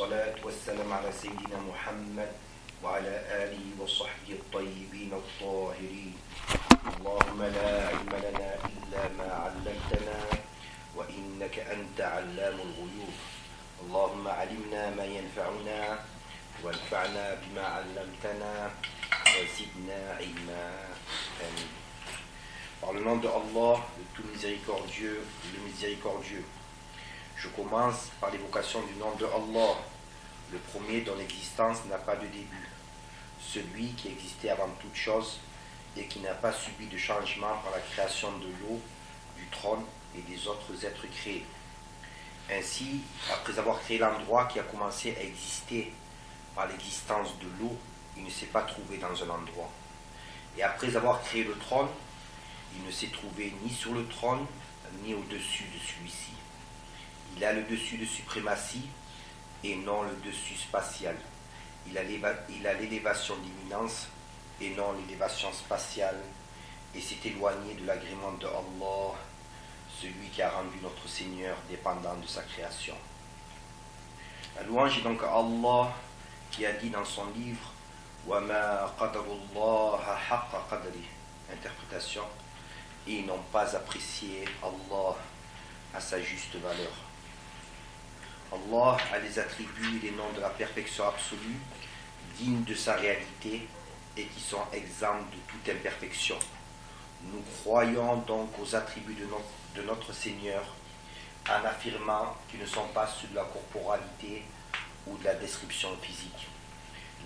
والصلاة والسلام على سيدنا محمد وعلى آله وصحبه الطيبين الطاهرين. اللهم لا علم لنا إلا ما علمتنا وإنك أنت علام الغيوب. اللهم علمنا ما ينفعنا وانفعنا بما علمتنا وزدنا علما. آمين. Par le nom de Allah, le tout miséricordieux, le miséricordieux. Je commence par l'évocation du nom de Allah, le premier dont l'existence n'a pas de début, celui qui existait avant toute chose et qui n'a pas subi de changement par la création de l'eau, du trône et des autres êtres créés. Ainsi, après avoir créé l'endroit qui a commencé à exister par l'existence de l'eau, il ne s'est pas trouvé dans un endroit. Et après avoir créé le trône, il ne s'est trouvé ni sur le trône, ni au-dessus de celui-ci. Il a le dessus de suprématie et non le dessus spatial. Il a l'élévation d'imminence et non l'élévation spatiale, et s'est éloigné de l'agrément de Allah, celui qui a rendu notre Seigneur dépendant de sa création. La louange est donc à Allah qui a dit dans son livre وَمَا قَدَرُ اللَّهَ حَقَّ قَدْرِهِ. Interprétation: et ils n'ont pas apprécié Allah à sa juste valeur. Allah a les attributs et les noms de la perfection absolue, dignes de sa réalité et qui sont exempts de toute imperfection. Nous croyons donc aux attributs de notre Seigneur en affirmant qu'ils ne sont pas ceux de la corporalité ou de la description physique.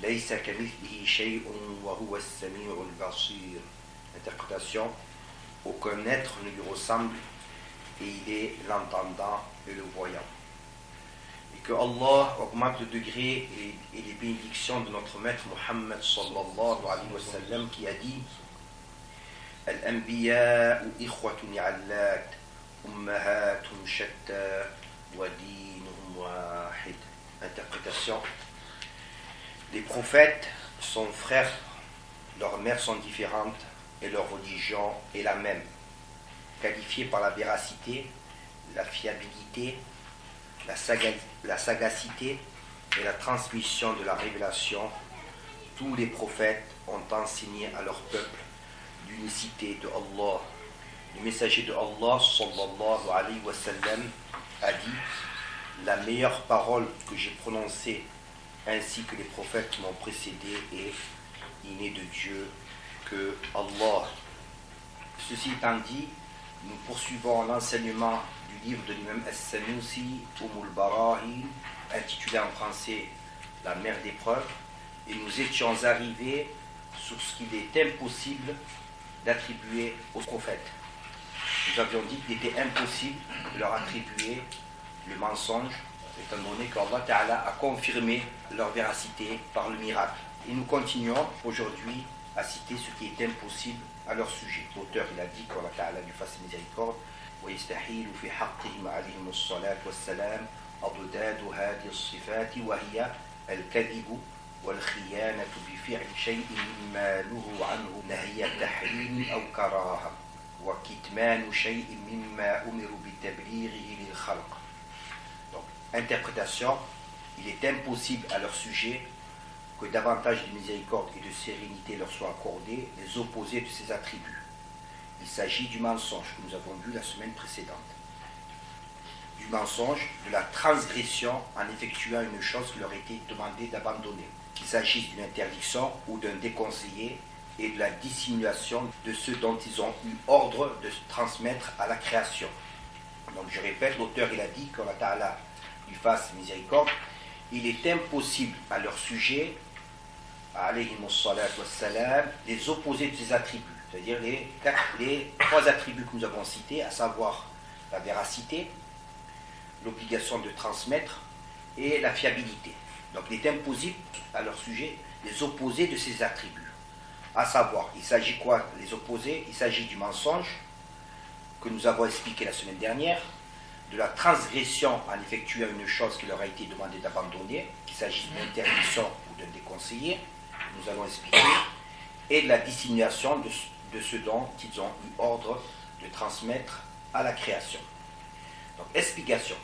لَيْسَ كَمِثْلِهِ شَيْءٌ وَهُوَ السَّمِيعُ الْبَصِيرُ. Interprétation: aucun être ne lui ressemble et il est l'entendant et le voyant. Et que Allah augmente le degré et les bénédictions de notre maître Muhammad sallallahu alayhi wa sallam qui a dit Al-Anbiya'u ikhwatun ya'allat ummahatun shatta wa dinuhum wahid. Interprétation: les prophètes sont frères, leurs mères sont différentes et leur religion est la même. Qualifiés par la véracité, la fiabilité, la sagacité et la transmission de la révélation, tous les prophètes ont enseigné à leur peuple l'unicité de Allah. Le messager de Allah sallallahu alayhi wa sallam a dit: la meilleure parole que j'ai prononcée ainsi que les prophètes qui m'ont précédé est: il n'est de Dieu que Allah. Ceci étant dit, nous poursuivons l'enseignement du livre de l'imam As-Sanusi, al-Barahi, intitulé en français La mer d'épreuve, et nous étions arrivés sur ce qu'il est impossible d'attribuer aux prophètes. Nous avions dit qu'il était impossible de leur attribuer le mensonge, étant donné qu'Allah Ta'ala a confirmé leur véracité par le miracle. Et nous continuons aujourd'hui à citer ce qui est impossible à leur sujet. L'auteur, il a dit qu'Allah Ta'ala lui fasse miséricorde. ويستحيل في حقهم عليهم الصلاة والسلام أضداد هذه الصفات وهي الكذب والخيانة بفعل شيء مما نهوا عنه نهي تحريم أو كراهة وكتمان شيء مما أمروا بتبليغه للخلق. Donc, interprétation: il est impossible à leur sujet que davantage de miséricorde et de sérénité leur soient accordées, les opposés de ces attributs. Il s'agit du mensonge que nous avons vu la semaine précédente. Du mensonge, de la transgression en effectuant une chose qui leur était demandée d'abandonner. Qu'il s'agisse d'une interdiction ou d'un déconseillé, et de la dissimulation de ceux dont ils ont eu ordre de transmettre à la création. Donc je répète, l'auteur il a dit qu'Allah Ta'ala lui fasse miséricorde. Il est impossible à leur sujet, alayhimus salat wassalam, les opposés de ces attributs, c'est-à-dire les trois attributs que nous avons cités, à savoir la véracité, l'obligation de transmettre et la fiabilité. Donc il est impossible à leur sujet les opposés de ces attributs. À savoir, il s'agit quoi les opposés? Il s'agit du mensonge, que nous avons expliqué la semaine dernière, de la transgression en effectuant une chose qui leur a été demandé d'abandonner, qu'il s'agisse d'une interdiction ou d'un déconseillé, nous allons expliquer, et de la dissimulation de ce dont ils ont eu ordre de transmettre à la création. Donc, explication.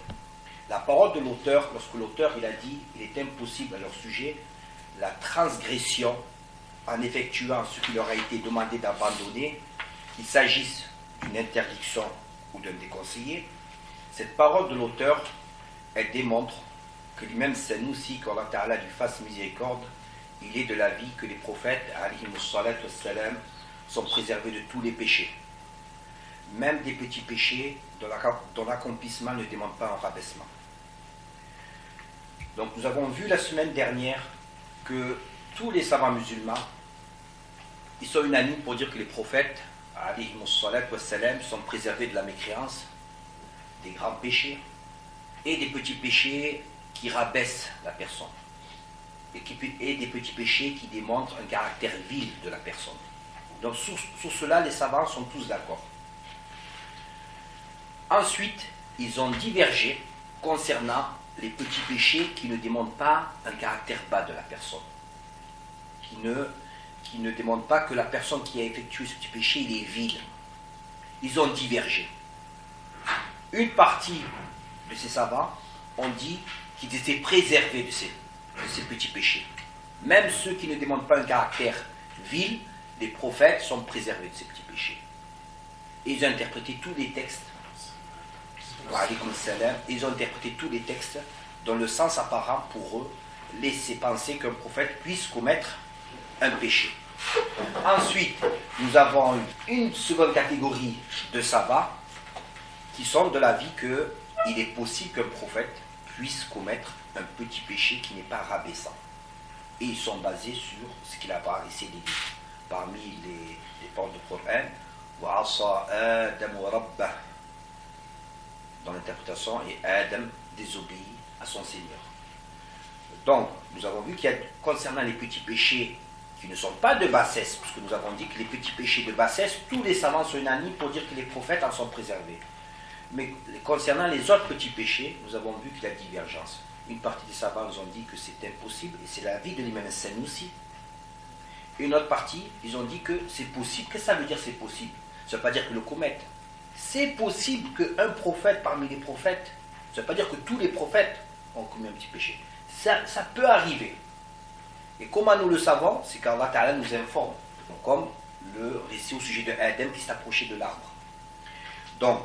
la parole de l'auteur, lorsque l'auteur il a dit il est impossible à leur sujet la transgression en effectuant ce qui leur a été demandé d'abandonner, qu'il s'agisse d'une interdiction ou d'un déconseillé, cette parole de l'auteur, elle démontre que lui-même Sanoussi, qu'Allah Ta'ala lui fasse miséricorde, il est de l'avis que les prophètes, alayhimus salatu wassalam, sont préservés de tous les péchés. Même des petits péchés dont l'accomplissement ne demande pas un rabaissement. Donc nous avons vu la semaine dernière que tous les savants musulmans, ils sont unanimes pour dire que les prophètes, alayhimus salatu wassalam, sont préservés de la mécréance, des grands péchés et des petits péchés qui rabaissent la personne et des petits péchés qui démontrent un caractère vil de la personne. Donc sur cela, les savants sont tous d'accord. Ensuite, ils ont divergé concernant les petits péchés qui ne démontrent pas un caractère bas de la personne, qui ne démontrent pas que la personne qui a effectué ce petit péché, il est vil. Ils ont divergé. Une partie de ces savants ont dit qu'ils étaient préservés de ces petits péchés. Même ceux qui ne démontrent pas un caractère vil, les prophètes sont préservés de ces petits péchés. Et ils ont interprété tous les textes. Ils ont interprété tous les textes dans le sens apparent pour eux laisser penser qu'un prophète puisse commettre un péché. Ensuite, nous avons une seconde catégorie de savants qui sont de l'avis qu'il est possible qu'un prophète puisse commettre un petit péché qui n'est pas rabaissant. Et ils sont basés sur ce qu'il a essayé de dire. Parmi les portes du Coran, وَعَصَى آدَمُ رَبَّهُ dans l'interprétation, et Adam désobéit à son Seigneur. Donc, nous avons vu qu'il y a, concernant les petits péchés qui ne sont pas de bassesse, parce que nous avons dit que les petits péchés de bassesse, tous les savants sont unanimes pour dire que les prophètes en sont préservés. Mais concernant les autres petits péchés, nous avons vu qu'il y a divergence. Une partie des savants nous ont dit que c'est impossible, et c'est l'avis de l'imam Sanoussi. Une autre partie, ils ont dit que c'est possible. Qu'est-ce que ça veut dire c'est possible? Ça ne veut pas dire qu'ils le commettent. C'est possible qu'un prophète parmi les prophètes, ça ne veut pas dire que tous les prophètes ont commis un petit péché. Ça peut arriver. Et comment nous le savons? C'est qu'Allah Ta'ala nous informe. Comme le récit au sujet de Adam qui s'approchait de l'arbre. Donc,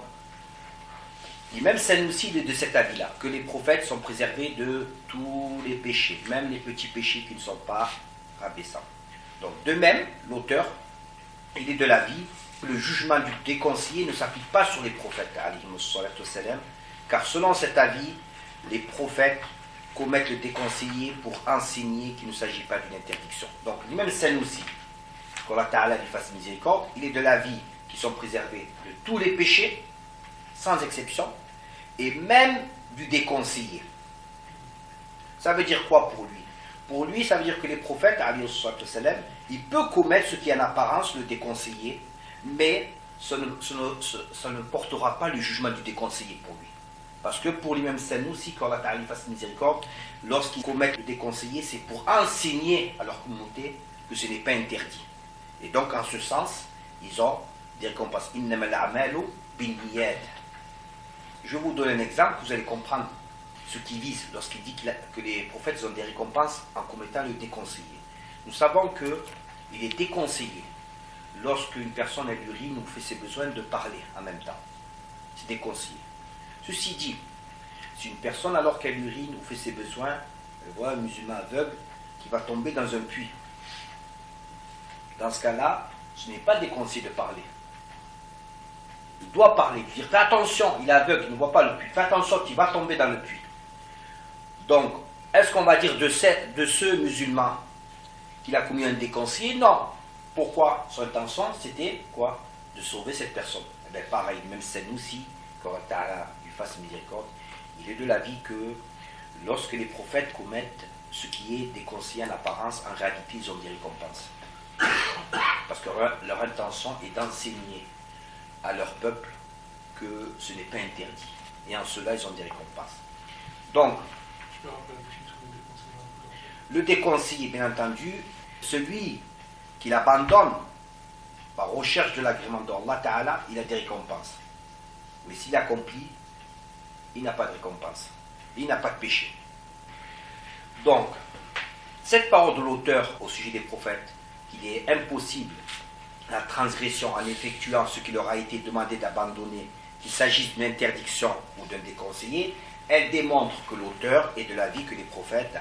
même Sanoussi il est de cet avis-là, que les prophètes sont préservés de tous les péchés, même les petits péchés qui ne sont pas rabaissants. Donc, de même, l'auteur, il est de l'avis que le jugement du déconseillé ne s'applique pas sur les prophètes, car selon cet avis, les prophètes commettent le déconseillé pour enseigner qu'il ne s'agit pas d'une interdiction. Donc, lui-même Sanoussi, qu'Allah Ta'ala lui fasse miséricorde, il est de l'avis qu'ils sont préservés de tous les péchés, sans exception, et même du déconseillé. Ça veut dire quoi pour lui? Pour lui, ça veut dire que les prophètes, il peut commettre ce qui est en apparence le déconseillé, mais ça ne portera pas le jugement du déconseillé pour lui. Parce que pour lui-même Sanoussi, qu'Allah Ta'ala lui fasse miséricorde, lorsqu'ils commettent le déconseillé, c'est pour enseigner à leur communauté que ce n'est pas interdit. Et donc, en ce sens, ils ont des récompenses. Innamal a'malu binniyat. Je vais vous donner un exemple, vous allez comprendre ce qu'il vise lorsqu'il dit que les prophètes ont des récompenses en commettant le déconseillé. Nous savons qu'il est déconseillé lorsqu'une personne elle urine ou fait ses besoins de parler en même temps. C'est déconseillé. Ceci dit, si une personne alors qu'elle urine ou fait ses besoins, elle voit un musulman aveugle qui va tomber dans un puits. Dans ce cas-là, ce n'est pas déconseillé de parler. Il doit parler, dire fais attention, il est aveugle, il ne voit pas le puits, fais attention, tu vas tomber dans le puits. Donc, est-ce qu'on va dire de ce musulman qu'il a commis un déconseillé? Non. Pourquoi? Son intention, c'était quoi? De sauver cette personne. Eh bien, pareil, même Sanoussi, qu'Allah Ta'ala lui fasse miséricorde, il est de l'avis que lorsque les prophètes commettent ce qui est déconseillé en apparence, en réalité, ils ont des récompenses. Parce que leur intention est d'enseigner à leur peuple que ce n'est pas interdit. Et en cela, ils ont des récompenses. Donc, le déconseillé, bien entendu, celui qui l'abandonne par recherche de l'agrément d'Allah Ta'ala, il a des récompenses. Mais s'il accomplit, il n'a pas de récompense. il n'a pas de péché. Donc, cette parole de l'auteur au sujet des prophètes, qu'il est impossible la transgression en effectuant ce qui leur a été demandé d'abandonner, qu'il s'agisse d'une interdiction ou d'un déconseillé, elle démontre que l'auteur est de l'avis que les prophètes,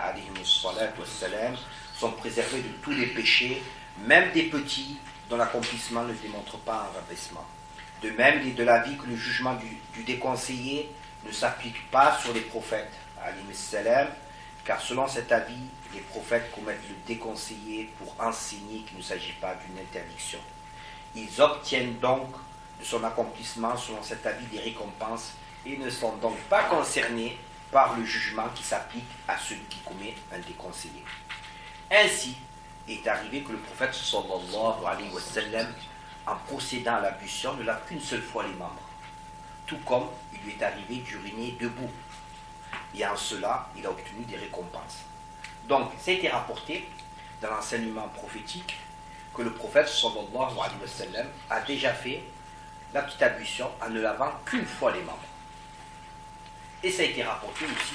wassalam, sont préservés de tous les péchés, même des petits dont l'accomplissement ne démontre pas un rabaissement. De même, il est de l'avis que le jugement du déconseillé ne s'applique pas sur les prophètes, salam, car selon cet avis, les prophètes commettent le déconseillé pour enseigner qu'il ne s'agit pas d'une interdiction. Ils obtiennent donc de son accomplissement, selon cet avis, des récompenses et ne sont donc pas concernés par le jugement qui s'applique à celui qui commet un déconseillé. Ainsi est arrivé que le prophète sallallahu alayhi wa sallam, en procédant à l'ablution, ne lave qu'une seule fois les membres, tout comme il lui est arrivé d'uriner debout. Et en cela, il a obtenu des récompenses. Donc, ça a été rapporté dans l'enseignement prophétique que le prophète sallallahu alayhi wa sallam a déjà fait la petite ablution en ne lavant qu'une fois les membres. Et ça a été rapporté aussi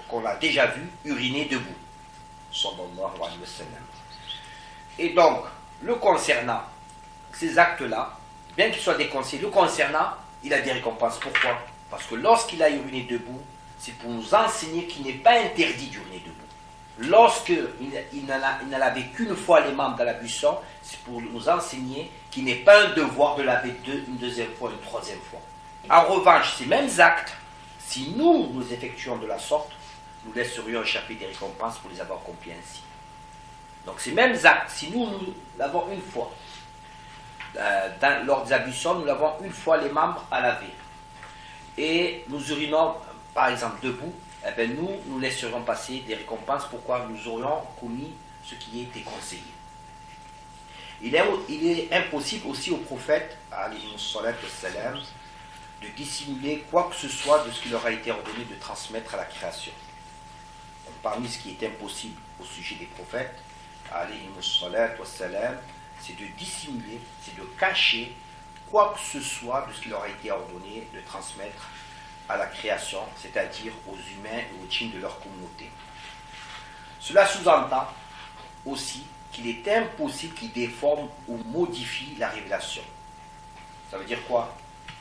qu'on l'a déjà vu uriner debout, sallallahu alayhi wa sallam. Et donc, le concernant, ces actes-là, bien qu'ils soient déconseillés, le concernant, il a des récompenses. Pourquoi? Parce que lorsqu'il a uriné debout, c'est pour nous enseigner qu'il n'est pas interdit d'uriner debout. Lorsqu'il n'a lavé qu'une fois les membres dans l'ablution, c'est pour nous enseigner qu'il n'est pas un devoir de laver une deuxième fois, une troisième fois. En revanche, ces mêmes actes, si nous effectuons de la sorte, nous laisserions échapper des récompenses pour les avoir accomplis ainsi. Donc ces mêmes actes, si nous l'avons une fois, lors des ablutions, nous l'avons une fois les membres à laver, et nous urinons, par exemple, debout, eh bien nous laisserions passer des récompenses. Pourquoi? Nous aurions commis ce qui était conseillé. Il est impossible aussi au prophète, alayhi salam, de dissimuler quoi que ce soit de ce qui leur a été ordonné de transmettre à la création. Donc, parmi ce qui est impossible au sujet des prophètes, alayhi salam, c'est de dissimuler, c'est de cacher quoi que ce soit de ce qui leur a été ordonné de transmettre à la création, c'est-à-dire aux humains et aux djinns de leur communauté. Cela sous-entend aussi qu'il est impossible qu'ils déforment ou modifient la révélation. Ça veut dire quoi?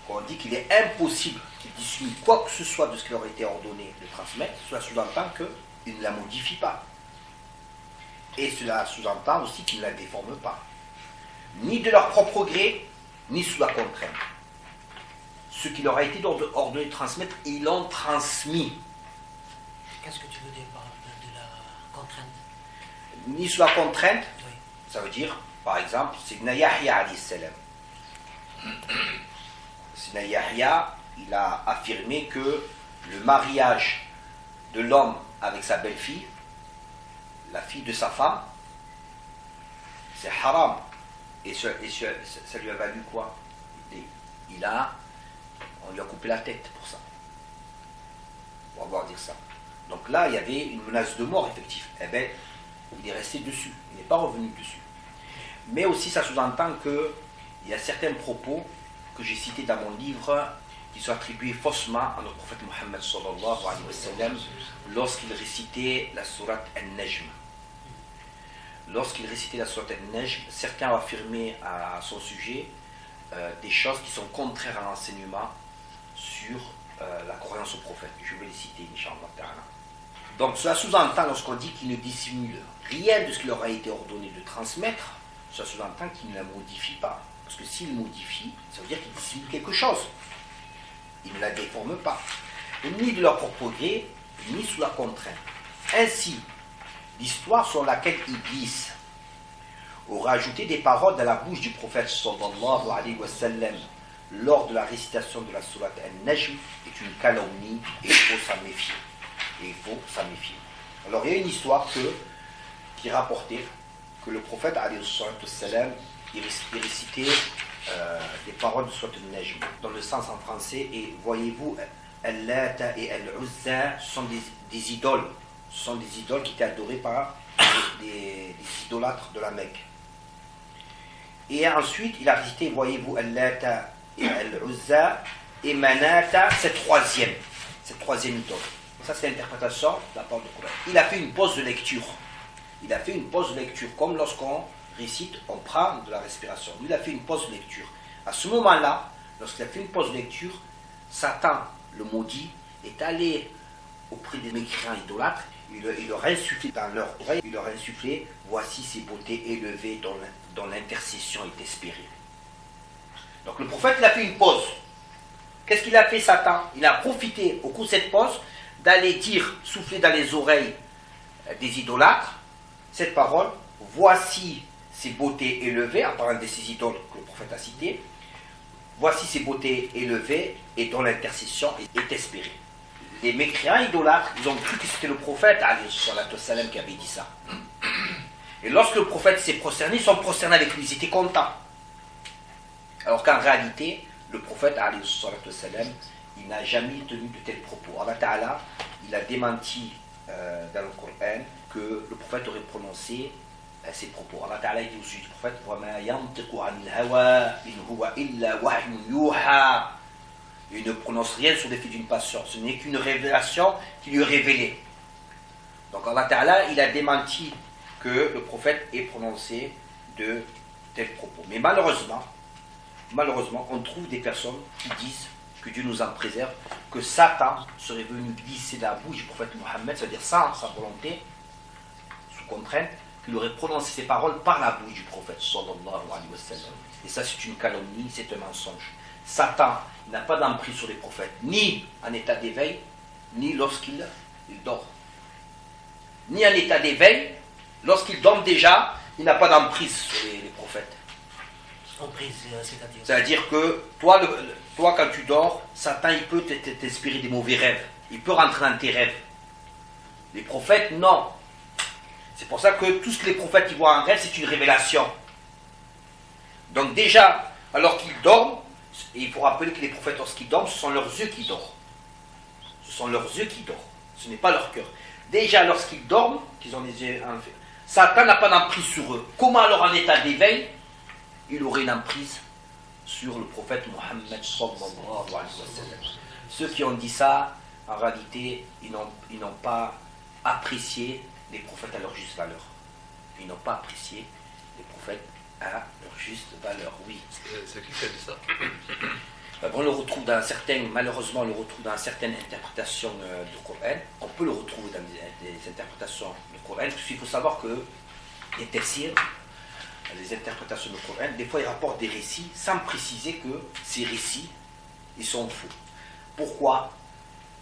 Quand on dit qu'il est impossible qu'ils dissimulent quoi que ce soit de ce qui leur a été ordonné de transmettre, cela sous-entend qu'ils ne la modifient pas. Et cela sous-entend aussi qu'ils ne la déforment pas. Ni de leur propre gré, ni sous la contrainte. Ce qui leur a été ordonné de transmettre, ils l'ont transmis. Qu'est-ce que tu veux dire par de la contrainte? Ni sous la contrainte, oui. Ça veut dire, par exemple, Sidna Yahya alayhi salam. Sidna Yahya, il a affirmé que le mariage de l'homme avec sa belle-fille, la fille de sa femme, c'est haram. Et ça lui a valu quoi? On lui a coupé la tête pour ça. On va voir dire ça. Donc là, il y avait une menace de mort effective. Eh bien, il est resté dessus. Il n'est pas revenu dessus. Mais aussi, ça sous-entend qu'il y a certains propos que j'ai cités dans mon livre qui sont attribués faussement à notre prophète Mohammed sallallahu alayhi wa sallam lorsqu'il récitait la sourate An-Najm. Lorsqu'il récitait la sourate An-Najm, certains ont affirmé à son sujet des choses qui sont contraires à l'enseignement sur la croyance au prophète. Je vais les citer, Inch'Allah ta'ala. Donc cela sous-entend, lorsqu'on dit qu'il ne dissimule rien de ce qui leur a été ordonné de transmettre, cela sous-entend qu'il ne la modifie pas. Parce que s'il modifie, ça veut dire qu'il dissimule quelque chose. Il ne la déforme pas. Ni de leur propre gré, ni sous la contrainte. Ainsi, l'histoire sur laquelle Iblis aura ajouté des paroles dans la bouche du prophète sallallahu alayhi wa sallam lors de la récitation de la sourate An-Najm est une calomnie et il faut s'en méfier. Alors il y a une histoire qui rapportait que le prophète alayhi salam il récitait des paroles de sourate An-Najm dans le sens en français, et voyez-vous, Al-Lata et Al-Uzza sont des idoles. Ce sont des idoles qui étaient adorées par des idolâtres de la Mecque. Et ensuite, il a récité, voyez-vous, Al-Lata et Al-Uzza et Manata, cette troisième idole. Ça, c'est l'interprétation de la parole du prophète. Il a fait une pause de lecture. Il a fait une pause de lecture, comme lorsqu'on récite, on prend de la respiration. Lui, il a fait une pause de lecture. À ce moment-là, lorsqu'il a fait une pause de lecture, Satan, le maudit, est allé auprès des mécréants idolâtres. Il leur a insufflé dans leur oreille, il leur a insufflé, voici ces beautés élevées dont l'intercession est espérée. Donc le prophète, il a fait une pause. Qu'est-ce qu'il a fait, Satan? Il a profité au cours de cette pause d'aller dire, souffler dans les oreilles des idolâtres, cette parole, voici ces beautés élevées, en parlant de ces idoles que le prophète a citées, voici ces beautés élevées et dont l'intercession est espérée. Les mécréants idolâtres, ils ont cru que c'était le prophète, salam, qui avait dit ça. Et lorsque le prophète s'est prosterné, ils sont prosternés avec lui, ils étaient contents. Alors qu'en réalité, le prophète, salam, il n'a jamais tenu de tels propos. Allah Ta'ala, il a démenti dans le Coran que le prophète aurait prononcé ces propos. Allah Ta'ala dit au sujet du prophète, وَمَا يَنْطِقُ عَنِ الْهَوَىٰ إِنْ هُوَ إِلَّا وَحْيٌ يُوحَىٰ. Il ne prononce rien sur l'effet d'une passion. Ce n'est qu'une révélation qui lui est révélée. Donc Allah Ta'ala, il a démenti que le prophète ait prononcé de tels propos. Mais malheureusement, on trouve des personnes qui disent, que Dieu nous en préserve, que Satan serait venu glisser dans la bouche du prophète Mohammed, c'est-à-dire sans sa volonté, sous contrainte, qu'il aurait prononcé ces paroles par la bouche du prophète sallallahu alayhi wa sallam. Et ça, c'est une calomnie, c'est un mensonge. Satan n'a pas d'emprise sur les prophètes, ni en état d'éveil, ni lorsqu'il dort. Ni en état d'éveil, lorsqu'il dort déjà, il n'a pas d'emprise sur les prophètes. Emprise, c'est-à-dire C'est-à-dire que toi, quand tu dors, Satan, il peut t'inspirer des mauvais rêves. Il peut rentrer dans tes rêves. Les prophètes, non. C'est pour ça que tout ce que les prophètes ils voient en rêve, c'est une révélation. Donc déjà, alors qu'ils dorment, et il faut rappeler que les prophètes, lorsqu'ils dorment, ce sont leurs yeux qui dorment. Ce sont leurs yeux qui dorment. Ce n'est pas leur cœur. Déjà, lorsqu'ils dorment, qu'ils ont les yeux enfermés, Satan n'a pas d'emprise sur eux. Comment alors en état d'éveil, il aurait une emprise sur le prophète Mohammed sallallahu alayhi wa sallam. Ceux qui ont dit ça, en réalité, ils n'ont pas apprécié les prophètes à leur juste valeur. Ils n'ont pas apprécié les prophètes à leur juste valeur, oui. C'est qui a dit ça? On le retrouve dans certaines, malheureusement, on le retrouve dans certaines interprétations du Coran. On peut le retrouver dans des interprétations du Coran, parce qu'il faut savoir que les tafsirs, les interprétations du Coran, des fois ils rapportent des récits sans préciser que ces récits, ils sont faux. Pourquoi?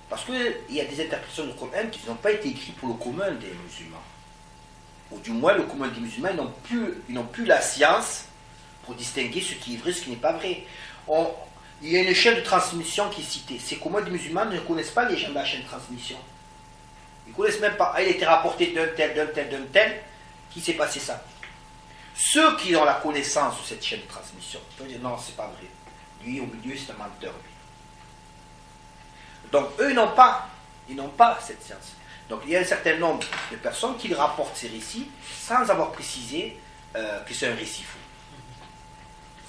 Parce qu'il y a des interprétations du Coran qui n'ont pas été écrites pour le commun des musulmans. Ou du moins, le commun des musulmans, ils n'ont plus la science pour distinguer ce qui est vrai et ce qui n'est pas vrai. Il y a une chaîne de transmission qui est citée. Ces communs des musulmans ne connaissent pas les gens de la chaîne de transmission. Ils ne connaissent même pas. Il a été rapporté d'un tel, qui s'est passé ça. Ceux qui ont la connaissance de cette chaîne de transmission peuvent dire non, c'est pas vrai. Lui, au milieu, c'est un menteur. Lui. Donc, eux, ils n'ont pas cette science. Donc, il y a un certain nombre de personnes qui rapportent ces récits sans avoir précisé que c'est un récit faux.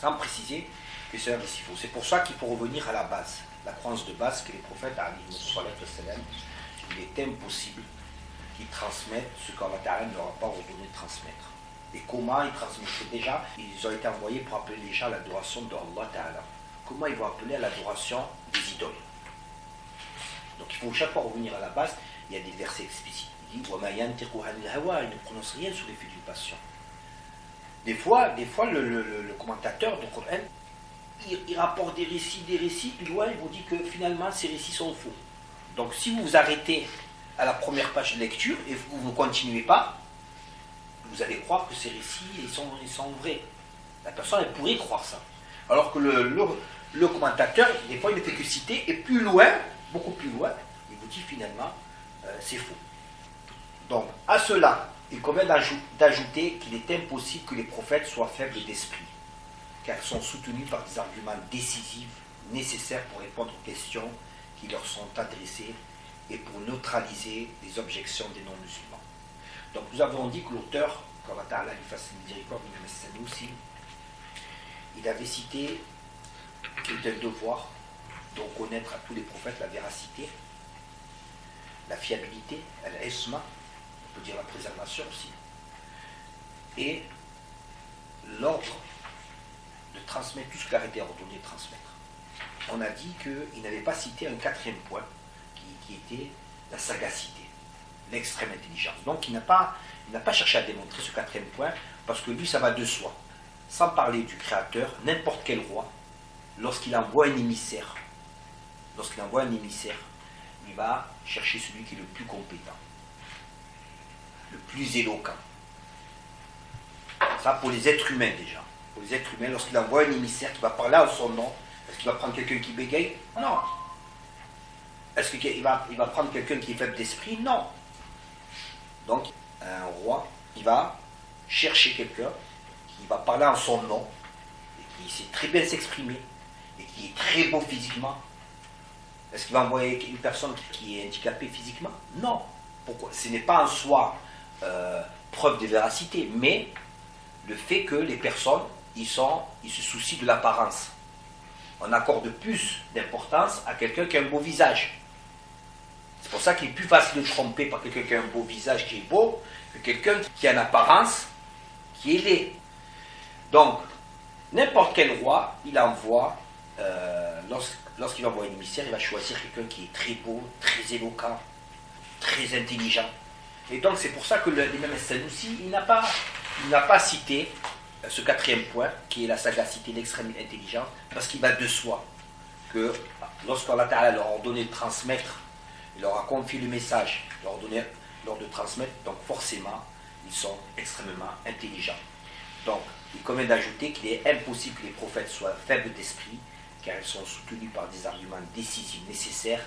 Sans préciser que c'est un récit faux. C'est pour ça qu'il faut revenir à la base. La croyance de base que les prophètes, il est impossible qu'ils transmettent ce qu'Allah Ta'ala ne leur a pas ordonné de transmettre. Et comment ils transmettent? Déjà, ils ont été envoyés pour appeler les gens à l'adoration d'Allah Ta'ala. Comment ils vont appeler à l'adoration des idoles? Donc il faut chaque fois revenir à la base. Il y a des versets explicites. Il dit وَمَا يَنْتِقُ عَنِ الْهَوَىٰ, il ne prononce rien sous l'effet d'une passion. Des fois le commentateur du Coran, il rapporte des récits, puis loin, il vous dit que finalement ces récits sont faux. Donc si vous vous arrêtez à la première page de lecture et vous ne continuez pas, vous allez croire que ces récits ils sont vrais. La personne elle pourrait croire ça. Alors que le commentateur, des fois il ne fait que citer, et plus loin, beaucoup plus loin, il vous dit finalement c'est faux. Donc à cela, il convient d'ajouter qu'il est impossible que les prophètes soient faibles d'esprit, car ils sont soutenus par des arguments décisifs nécessaires pour répondre aux questions qui leur sont adressées et pour neutraliser les objections des non-musulmans. Donc nous avons dit que l'auteur, qu'Allah Ta'ala lui fasse miséricorde, aussi, il avait cité qu'il était un devoir de reconnaître à tous les prophètes la véracité la fiabilité, al-isma, on peut dire la préservation aussi, et l'ordre de transmettre tout ce qu'il a été ordonné de transmettre. On a dit qu'il n'avait pas cité un quatrième point qui était la sagacité, l'extrême intelligence. Donc il n'a pas cherché à démontrer ce quatrième point parce que lui ça va de soi. Sans parler du Créateur, n'importe quel roi, lorsqu'il envoie un émissaire, il va chercher celui qui est le plus compétent, le plus éloquent. Ça pour les êtres humains déjà. Pour les êtres humains, lorsqu'il envoie un émissaire qui va parler en son nom, est-ce qu'il va prendre quelqu'un qui bégaye? Non. Est-ce qu'il va prendre quelqu'un qui est faible d'esprit? Non. Donc, un roi, il va chercher quelqu'un qui va parler en son nom, et qui sait très bien s'exprimer, et qui est très beau physiquement. Est-ce qu'il va envoyer une personne qui est handicapée physiquement? Non. Pourquoi? Ce n'est pas en soi preuve de véracité, mais le fait que les personnes, ils se soucient de l'apparence. On accorde plus d'importance à quelqu'un qui a un beau visage. C'est pour ça qu'il est plus facile de tromper par quelqu'un qui a un beau visage qui est beau que quelqu'un qui a une apparence qui est laid. Donc, n'importe quel roi, il envoie, lorsqu'il va envoyer un émissaire, il va choisir quelqu'un qui est très beau, très éloquent, très intelligent. Et donc, c'est pour ça que l'imam As-Sanoussi, il n'a pas cité ce quatrième point, qui est la sagacité, l'extrême intelligence, parce qu'il va de soi que lorsqu'Allah Ta'ala leur a ordonné de transmettre, il leur a confié le message, leur a ordonné de transmettre, donc forcément, ils sont extrêmement intelligents. Donc, il convient d'ajouter qu'il est impossible que les prophètes soient faibles d'esprit, car ils sont soutenus par des arguments décisifs nécessaires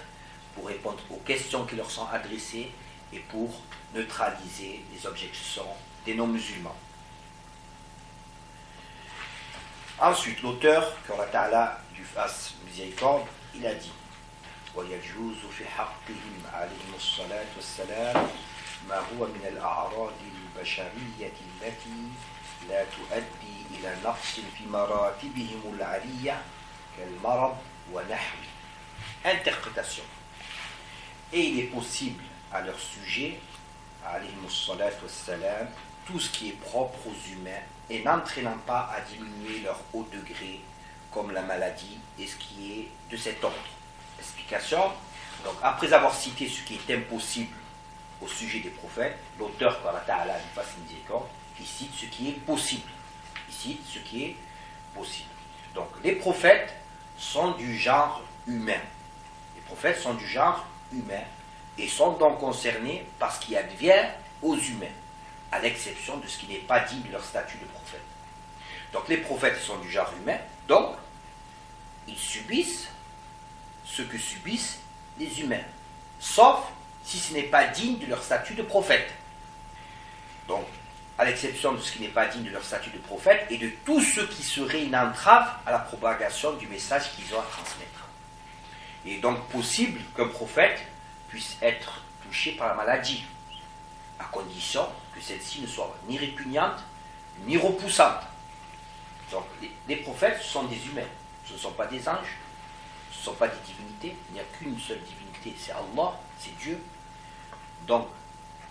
pour répondre aux questions qui leur sont adressées et pour neutraliser les objections des non-musulmans. Ensuite, l'auteur, qu'Allah Ta'ala lui fasse miséricorde, il a dit وَيَجُوزُ فِي حَقِّهِمْ عَلَيْهِمُ الصَّلَاةُ وَالسَّلَامُ مَا هُوَ مِنَ الْأَعْرَاضِ الْبَشَرِيَّةِ الَّتِي لَا تُؤَدِّي إِلَى نَقْصٍ فِي مَرَاتِبِهِمُ الْعَلِيَّةِ كَالْمَرَضِ وَنَحْوِهِ. Interprétation. Et il est possible à leur sujet, alayhimu salatu wassalam, tout ce qui est propre aux humains et n'entraînant pas à diminuer leur haut degré, comme la maladie et ce qui est de cet ordre. Explication. Donc, après avoir cité ce qui est impossible au sujet des prophètes, l'auteur, qu'Allah Ta'ala lui fasse miséricorde, il cite ce qui est possible. Il cite ce qui est possible. Donc, les prophètes sont du genre humain. Les prophètes sont du genre humain et sont donc concernés par ce qui advient aux humains, à l'exception de ce qui n'est pas digne de leur statut de prophète. Donc les prophètes sont du genre humain, donc ils subissent ce que subissent les humains, sauf si ce n'est pas digne de leur statut de prophète. Donc, à l'exception de ce qui n'est pas digne de leur statut de prophète et de tout ce qui serait une entrave à la propagation du message qu'ils ont à transmettre. Il est donc possible qu'un prophète puisse être touché par la maladie, à condition que celle-ci ne soit ni répugnante, ni repoussante. Donc, les prophètes, ce sont des humains, ce ne sont pas des anges, ce ne sont pas des divinités, il n'y a qu'une seule divinité, c'est Allah, c'est Dieu. Donc,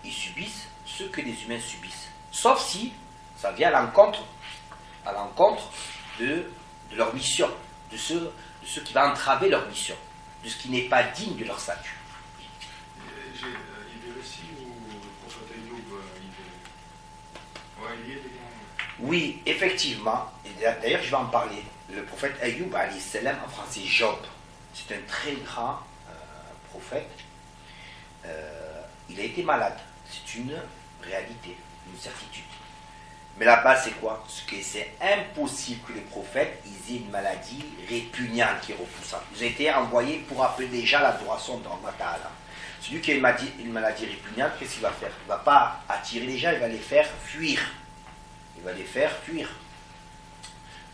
ils subissent ce que les humains subissent, sauf si ça vient à l'encontre de leur mission, de ce qui va entraver leur mission, de ce qui n'est pas digne de leur statut. Il y a des récits où le prophète Ayoub, il y a des gens. Oui, effectivement, et d'ailleurs je vais en parler. Le prophète Ayoub, alayhi salam, en français Job, c'est un très grand prophète. Il a été malade, c'est une réalité, une certitude. Mais la base c'est quoi? C'est impossible que les prophètes aient une maladie répugnante qui est repoussante. Ils ont été envoyés pour appeler déjà l'adoration d'Allah Ta'ala. Celui qui a une maladie répugnante, qu'est-ce qu'il va faire? Il ne va pas attirer les gens, il va les faire fuir. Il va les faire fuir.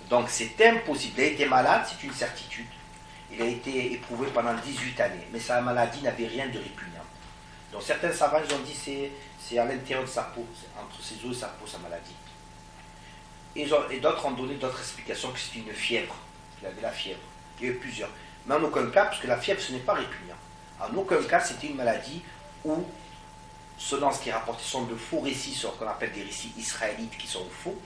Donc c'est impossible. Il a été malade, c'est une certitude. Il a été éprouvé pendant 18 années, mais sa maladie n'avait rien de répugnant. Donc certains savants ils ont dit c'est à l'intérieur de sa peau, c'est entre ses os et sa peau, sa maladie. Et d'autres ont donné d'autres explications que c'était une fièvre, qu'il avait la fièvre. Il y a eu plusieurs. Mais en aucun cas, parce que la fièvre ce n'est pas répugnant. En aucun cas c'était une maladie ou selon ce qui est rapporté, sont de faux récits, ce qu'on appelle des récits israélites qui sont faux,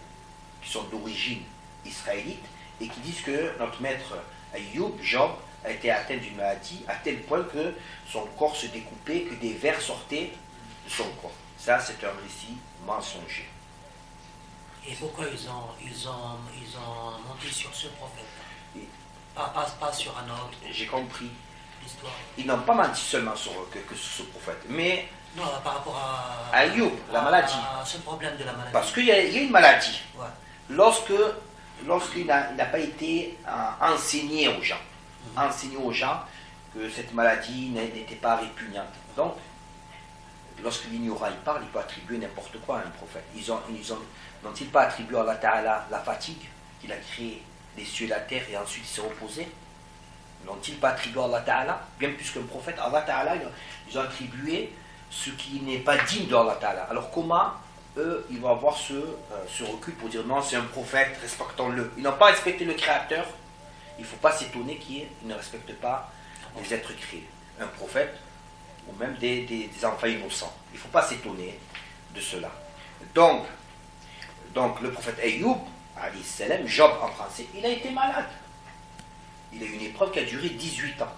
qui sont d'origine israélite, et qui disent que notre maître Ayoub, Job, a été atteint d'une maladie à tel point que son corps se découpait, que des vers sortaient de son corps. Ça, c'est un récit mensonger. Et pourquoi ils ont monté sur ce prophète? Et- Pas sur un autre, J'ai compris. l'histoire. Ils n'ont pas menti seulement que sur ce prophète, mais Non, par rapport à... Ayoub, la maladie. À ce problème de la maladie. Parce qu'il y a une maladie. Ouais. Lorsqu'il n'a pas été enseigné aux gens, que cette maladie n'était pas répugnante. Donc, lorsque l'ignorant il parle, il peut attribuer n'importe quoi à un prophète. N'ont-ils pas attribué à Allah Ta'ala la fatigue, qu'il a créé les cieux et la terre et ensuite il s'est reposé? N'ont-ils pas attribué à Allah Ta'ala, bien plus qu'un prophète, à Allah Ta'ala, ils ont attribué ce qui n'est pas digne de Allah Ta'ala. Alors comment eux, ils vont avoir ce recul pour dire non, c'est un prophète, respectons-le. Ils n'ont pas respecté le Créateur. Il ne faut pas s'étonner qu'ils ne respectent pas les êtres créés. Un prophète, ou même des enfants innocents. Il ne faut pas s'étonner de cela. Donc le prophète Ayoub, alayhi salam, Job en français, il a été malade. Il a eu une épreuve qui a duré 18 ans.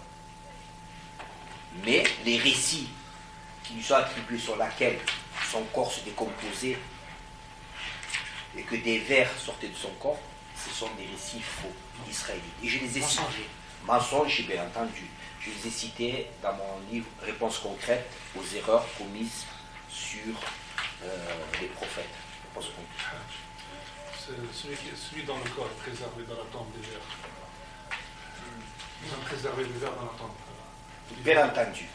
Mais les récits qui lui sont attribués sur laquelle son corps se décomposait et que des vers sortaient de son corps, ce sont des récits faux israélites. Et je les ai cités. Mensonges, bien entendu. Je les ai cités dans mon livre Réponse concrète aux erreurs commises sur les prophètes. Réponse concrète. Celui dans le corps est préservé dans la tombe des vers. Ils ont préservé les vers dans la tombe. Bien entendu,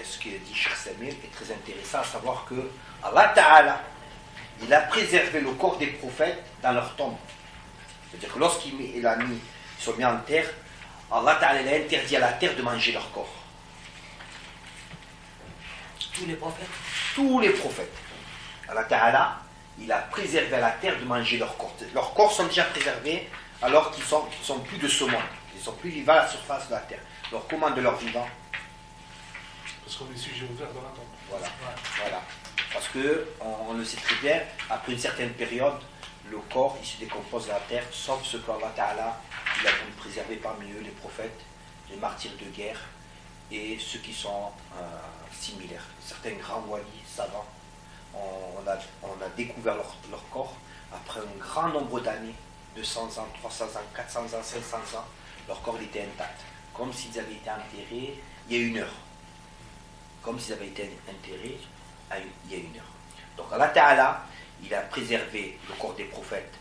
ce que dit Cheikh Samir est très intéressant, à savoir que Allah Ta'ala, il a préservé le corps des prophètes dans leur tombe. C'est-à-dire que lorsqu'ils sont mis en terre, Allah Ta'ala a interdit à la terre de manger leur corps. Tous les prophètes? Tous les prophètes. Allah Ta'ala, il a préservé à la terre de manger leur corps. Leurs corps sont déjà préservés alors qu'ils sont plus de ce monde. Ils sont plus vivants à la surface de la terre. Alors comment de leur vivant? Parce qu'on est sujet au vers dans la tombe. Voilà. Parce qu'on le sait très bien, après une certaine période, le corps il se décompose dans la terre, sauf ce qu'Allah Ta'ala il a voulu préserver parmi eux, les prophètes, les martyrs de guerre et ceux qui sont similaires. Certains grands walis, savants, on a découvert leur corps après un grand nombre d'années, 200 ans, 300 ans, 400 ans, 500 ans, leur corps était intact, comme s'ils avaient été enterrés il y a 1 heure. Comme s'ils avaient été enterrés il y a 1 heure. Donc Allah Ta'ala, il a préservé le corps des prophètes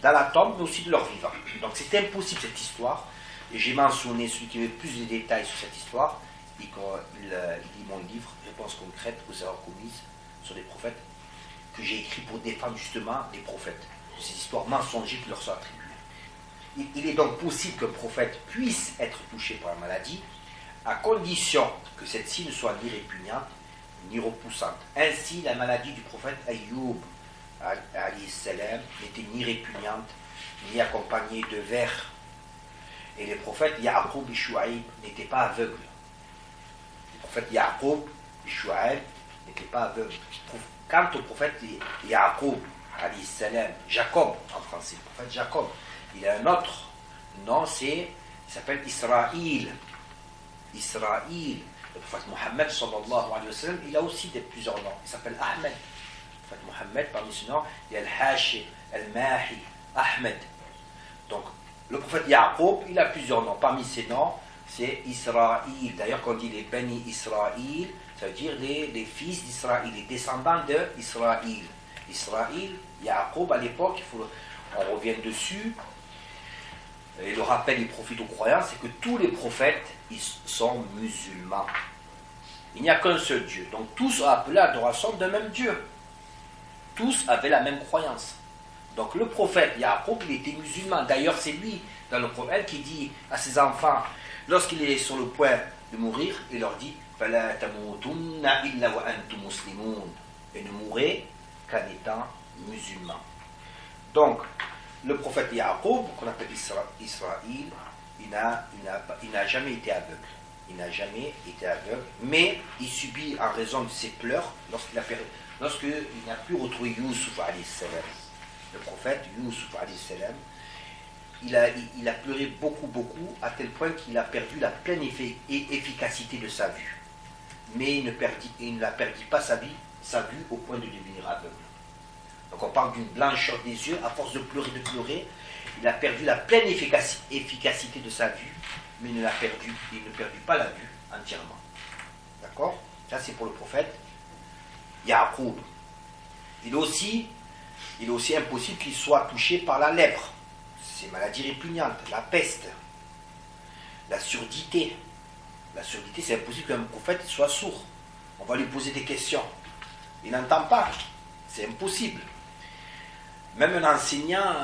dans la tombe, mais aussi de leur vivant. Donc c'est impossible cette histoire. Et j'ai mentionné celui qui veut plus de détails sur cette histoire. Il lit mon livre, Réponse concrète aux erreurs commises sur les prophètes, que j'ai écrit pour défendre justement les prophètes, ces histoires mensongères qui leur sont attribuées. Il est donc possible qu'un prophète puisse être touché par la maladie, à condition que celle-ci ne soit ni répugnante ni repoussante. Ainsi, la maladie du prophète Ayoub alayhi salam n'était ni répugnante ni accompagnée de vers. Et les prophètes Ya'qub et Shu'aib n'étaient pas aveugles. Les prophètes Ya'qub et Shu'aib n'étaient pas aveugles. Quant au prophète Ya'qub alayhi salam, Jacob en français, le prophète Jacob, il a un autre nom, il s'appelle Israël. Israël. Le prophète Mohammed sallallahu alayhi wa sallam, il a aussi plusieurs noms. Il s'appelle Ahmed. Le prophète Mohammed, parmi ses noms, il y a Al-Hashir, Al-Mahi, Ahmed. Donc, le prophète Ya'qub, il a plusieurs noms. Parmi ses noms, c'est Israël. D'ailleurs, quand on dit les Bani Israël, ça veut dire les fils d'Israël, les descendants d'Israël. Israël, Ya'qub, à l'époque, on revient dessus. Et le rappel, il profite aux croyants, c'est que tous les prophètes, ils sont musulmans. Il n'y a qu'un seul Dieu. Donc tous ont appelé à l'adoration d'un même Dieu. Tous avaient la même croyance. Donc le prophète Ya'qub, il était musulman. D'ailleurs, c'est lui, dans le prophète, qui dit à ses enfants, lorsqu'il est sur le point de mourir, il leur dit فَلَا تَمُوتُنَّ إِلَّا وَأَنْتُمْ مُسْلِمُونَ, et ne mourrez qu'en étant musulman. Donc, le prophète Ya'qub, qu'on appelle Israël, il n'a jamais été aveugle. Il n'a jamais été aveugle, mais il subit en raison de ses pleurs lorsqu'il n'a plus retrouvé Youssouf alayhi salam. Le prophète Youssouf alayhi salam, il a pleuré beaucoup, à tel point qu'il a perdu la pleine efficacité de sa vue. Mais il ne la perdit pas sa vue au point de devenir aveugle. Donc on parle d'une blancheur des yeux, à force de pleurer, il a perdu la pleine efficacité de sa vue, mais il ne perdit pas la vue entièrement. D'accord? Ça c'est pour le prophète Yaqub. Il est aussi impossible qu'il soit touché par la lèpre, ces maladies répugnantes, la peste, la surdité. La surdité, c'est impossible qu'un prophète soit sourd. On va lui poser des questions. Il n'entend pas. C'est impossible. Même un enseignant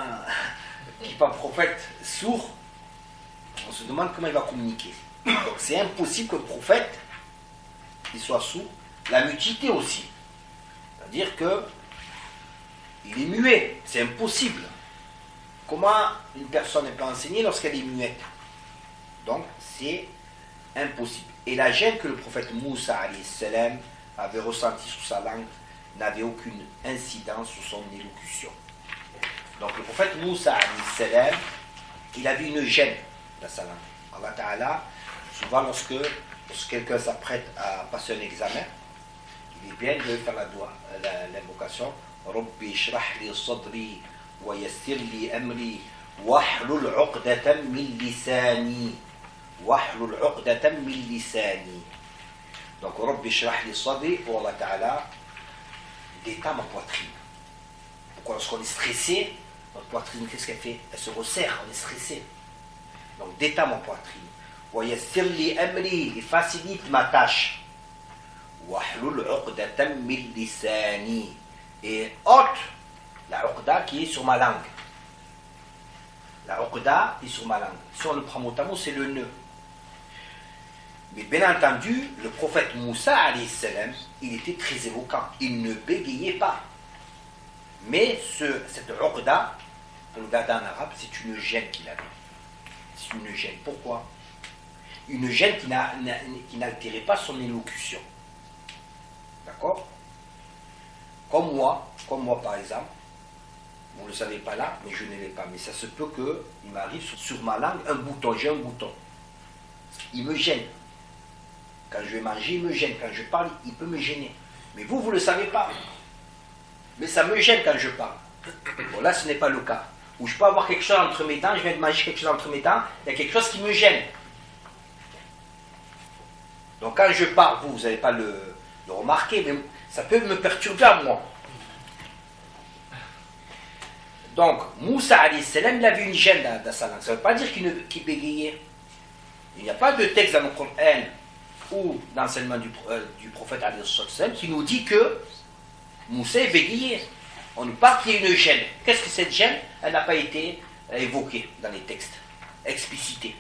qui n'est pas prophète sourd, on se demande comment il va communiquer. Donc c'est impossible qu'un prophète il soit sourd. La mutuité aussi. C'est-à-dire que il est muet. C'est impossible. Comment une personne peut enseigner lorsqu'elle est muette? Donc c'est impossible. Et la gêne que le prophète Moussa alayhi salam avait ressentie sous sa langue n'avait aucune incidence sur son élocution. Donc le prophète Moussa alayhi salam, il avait une gêne dans sa langue. Allah Ta'ala, souvent lorsque quelqu'un s'apprête à passer un examen, il est bien de faire l'invocation Rabbi shrah li sadri wa yassir li amri wahlul 'uqdatan min lisani. Wahlul 'uqdatan min lisani. Donc Rabbi shrah li sadri, pour Allah Ta'ala, détend ma poitrine. Pourquoi lorsqu'on est stressé, notre poitrine, qu'est-ce qu'elle fait? Elle se resserre, on est stressé. Donc détend ma poitrine. Wa yassir li amri, il facilite ma tâche. Wahlul 'uqdatan min lisani. Et ôte la 'uqda qui est sur ma langue. La 'uqda est sur ma langue. Si on le prend mot à mot, c'est le nœud. Mais bien entendu, le prophète Moussa alayhi salam, il était très éloquent. Il ne bégayait pas. Mais cette 'uqda, on le regarde en arabe, c'est une gêne qu'il avait. C'est une gêne. Pourquoi? Une gêne qui n'altérait pas son élocution. D'accord? Comme moi par exemple, vous ne le savez pas là, mais je ne l'ai pas. Mais ça se peut qu'il m'arrive sur ma langue un bouton, j'ai un bouton. Il me gêne. Quand je vais manger, il me gêne. Quand je parle, il peut me gêner. Mais vous ne le savez pas. Mais ça me gêne quand je parle. Bon, là, ce n'est pas le cas. Où je peux avoir quelque chose entre mes dents, je viens de manger quelque chose entre mes dents, il y a quelque chose qui me gêne. Donc quand je parle, vous n'allez pas le remarquer, mais ça peut me perturber à moi. Donc, Moussa alayhi salam, il avait une gêne dans sa langue. Ça ne veut pas dire qu'il bégayait. Il n'y a pas de texte dans le Coran ou dans l'enseignement du prophète alayhi salam qui nous dit que Moussa est bégayé. On nous parle qu'il y a une gêne. Qu'est-ce que cette gêne? Elle n'a pas été évoquée dans les textes, explicitée.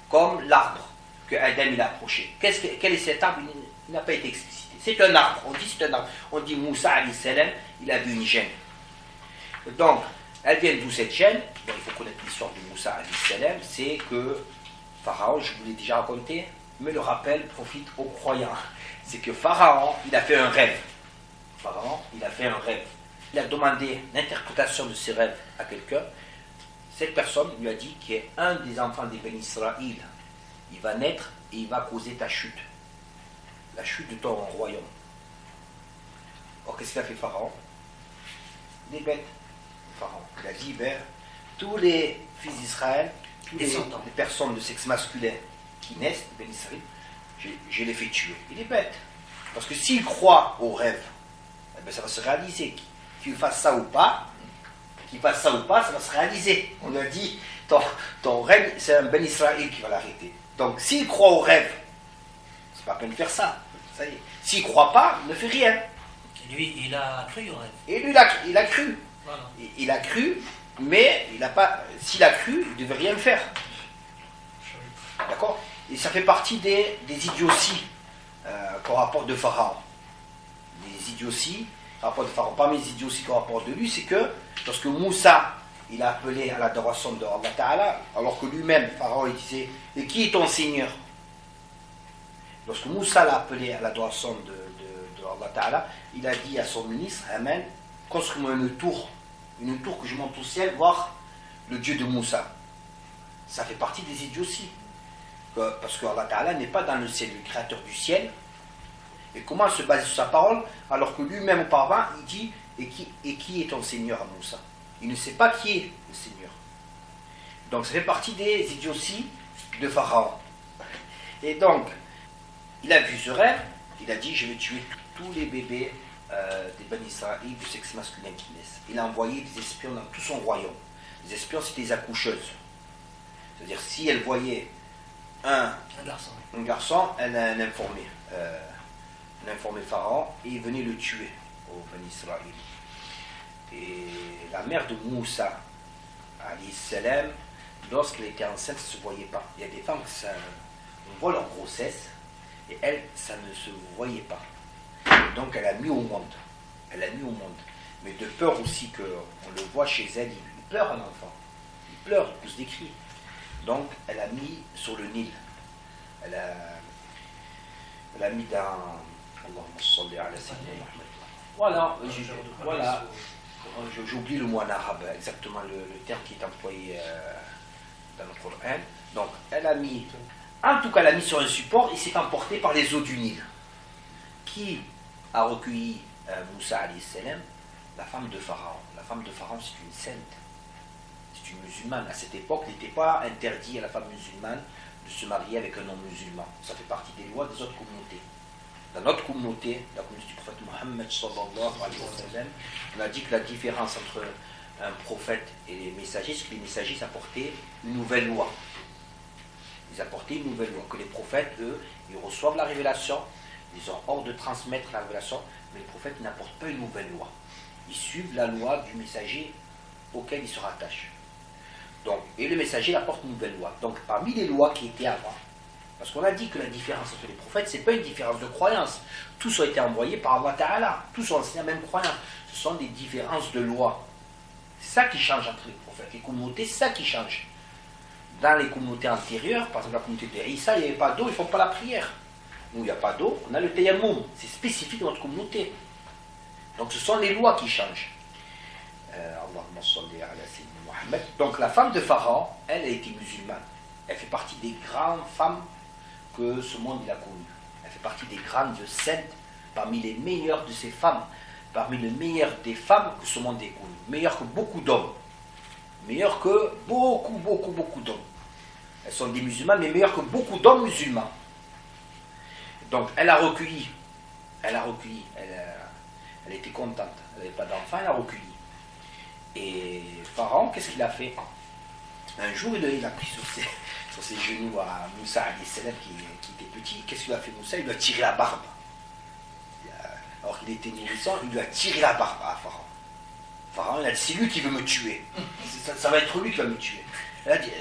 Comme l'arbre que Adam il a approché. Quel est cet arbre? Il n'a pas été explicité. C'est un arbre. On dit c'est un arbre. On dit Moussa alayhi salam, il a vu une gêne. Donc, elle vient d'où cette gêne? Bon, il faut connaître l'histoire de Moussa alayhi salam. C'est que Pharaon, je vous l'ai déjà raconté, mais le rappel profite aux croyants. C'est que Pharaon, il a fait un rêve. Pharaon, il a fait un rêve. Il a demandé l'interprétation de ses rêves à quelqu'un. Cette personne lui a dit qu'il y a un des enfants des Ben Israël. Il va naître et il va causer ta chute. La chute de ton royaume. Or, qu'est-ce qu'il a fait Pharaon? Il est bête. Pharaon. Il a dit, tous les fils d'Israël, toutes les personnes de sexe masculin qui naissent, Ben Israël, je les fais tuer. Il est bête. Parce que s'il croit au rêve, eh bien, ça va se réaliser. Qu'il fasse ça ou pas, ça va se réaliser. On a dit, ton rêve, c'est un Ben Israël qui va l'arrêter. Donc, s'il croit au rêve, c'est pas la peine de faire ça. Ça y est. S'il ne croit pas, il ne fait rien. Et lui, il a cru au rêve. Et lui, il a cru. Voilà. Il a cru, mais il n'a pas. S'il a cru, il ne devait rien faire. D'accord? Et ça fait partie des idioties qu'on rapporte de Pharaon. Les idioties qu'on rapporte de Pharaon. Parmi les idioties qu'on rapporte de lui, c'est que lorsque Moussa, il a appelé à l'adoration de Allah Ta'ala, alors que lui-même, Pharaon, il disait, et qui est ton Seigneur? Lorsque Moussa l'a appelé à l'adoration de Allah Ta'ala, il a dit à son ministre, Amen, construis-moi une tour que je monte au ciel, voir le Dieu de Moussa. Ça fait partie des idioties. Parce que Allah Ta'ala n'est pas dans le ciel, le créateur du ciel. Et comment se baser sur sa parole, alors que lui-même auparavant, il dit, et qui est ton Seigneur à Moussa? Il ne sait pas qui est le Seigneur. Donc ça fait partie des idioties de Pharaon. Et donc, il a vu ce rêve, il a dit, je vais tuer tous les bébés des Bani Israël de sexe masculin qui naissent. Il a envoyé des espions dans tout son royaume. Les espions, c'était des accoucheuses. C'est-à-dire, si elle voyait un garçon, elle a informé Pharaon et il venait le tuer au Bani Israël. Et la mère de Moussa, alayhi salam, lorsqu'elle était enceinte, ça ne se voyait pas. Il y a des femmes on voit leur grossesse et elle, ça ne se voyait pas. Et donc elle a mis au monde. Mais de peur aussi qu'on le voit chez elle, il pleure un enfant. Il pleure, il pousse des cris. Donc elle a mis sur le Nil. Elle a mis dans... Voilà, j'oublie le mot en arabe, exactement le terme qui est employé dans le Coran. Donc elle a mis... En tout cas, elle a mis sur un support, il s'est emporté par les eaux du Nil. Qui a recueilli Moussa alayhi salam? La femme de Pharaon. La femme de Pharaon, c'est une sainte. C'est une musulmane. À cette époque, il n'était pas interdit à la femme musulmane de se marier avec un homme musulman. Ça fait partie des lois des autres communautés. Dans notre communauté, la communauté du prophète Mohammed sallallahu alayhi wa sallam, on a dit que la différence entre un prophète et les messagers, c'est que les messagers apportaient une nouvelle loi. Ils apportaient une nouvelle loi. Que les prophètes, eux, ils reçoivent la révélation, ils ont hors de transmettre la révélation, mais les prophètes n'apportent pas une nouvelle loi. Ils suivent la loi du messager auquel ils se rattachent. Donc, et le messager apporte une nouvelle loi. Donc parmi les lois qui étaient avant, parce qu'on a dit que la différence entre les prophètes, ce n'est pas une différence de croyance. Tous ont été envoyés par Allah Ta'ala. Tous ont enseigné la même croyance. Ce sont des différences de loi. C'est ça qui change entre les prophètes. Les communautés, c'est ça qui change. Dans les communautés antérieures, par exemple la communauté de Issa, il n'y avait pas d'eau, ils ne font pas la prière. Nous, il n'y a pas d'eau, on a le tayammum. C'est spécifique de notre communauté. Donc ce sont les lois qui changent. Allahumma salli ala sayyidina Muhammad. Donc la femme de Pharaon, elle a été musulmane. Elle fait partie des grandes femmes que ce monde il a connues. Elle fait partie des grandes saintes, parmi les meilleures de ces femmes, parmi les meilleures des femmes que ce monde ait connues. Meilleures que beaucoup d'hommes. Meilleures que beaucoup d'hommes. Elles sont des musulmanes, mais meilleures que beaucoup d'hommes musulmans. Donc elle a recueilli, elle était contente, elle n'avait pas d'enfant, elle a recueilli. Et Pharaon, qu'est-ce qu'il a fait? Un jour, il a pris sur ses genoux à Moussa alayhi salam qui était petit. Qu'est-ce qu'il a fait Moussa? Il lui a tiré la barbe. Alors qu'il était nourrissant, il lui a tiré la barbe à Pharaon. Pharaon, il a dit, c'est lui qui veut me tuer. Ça va être lui qui va me tuer. Elle a dit,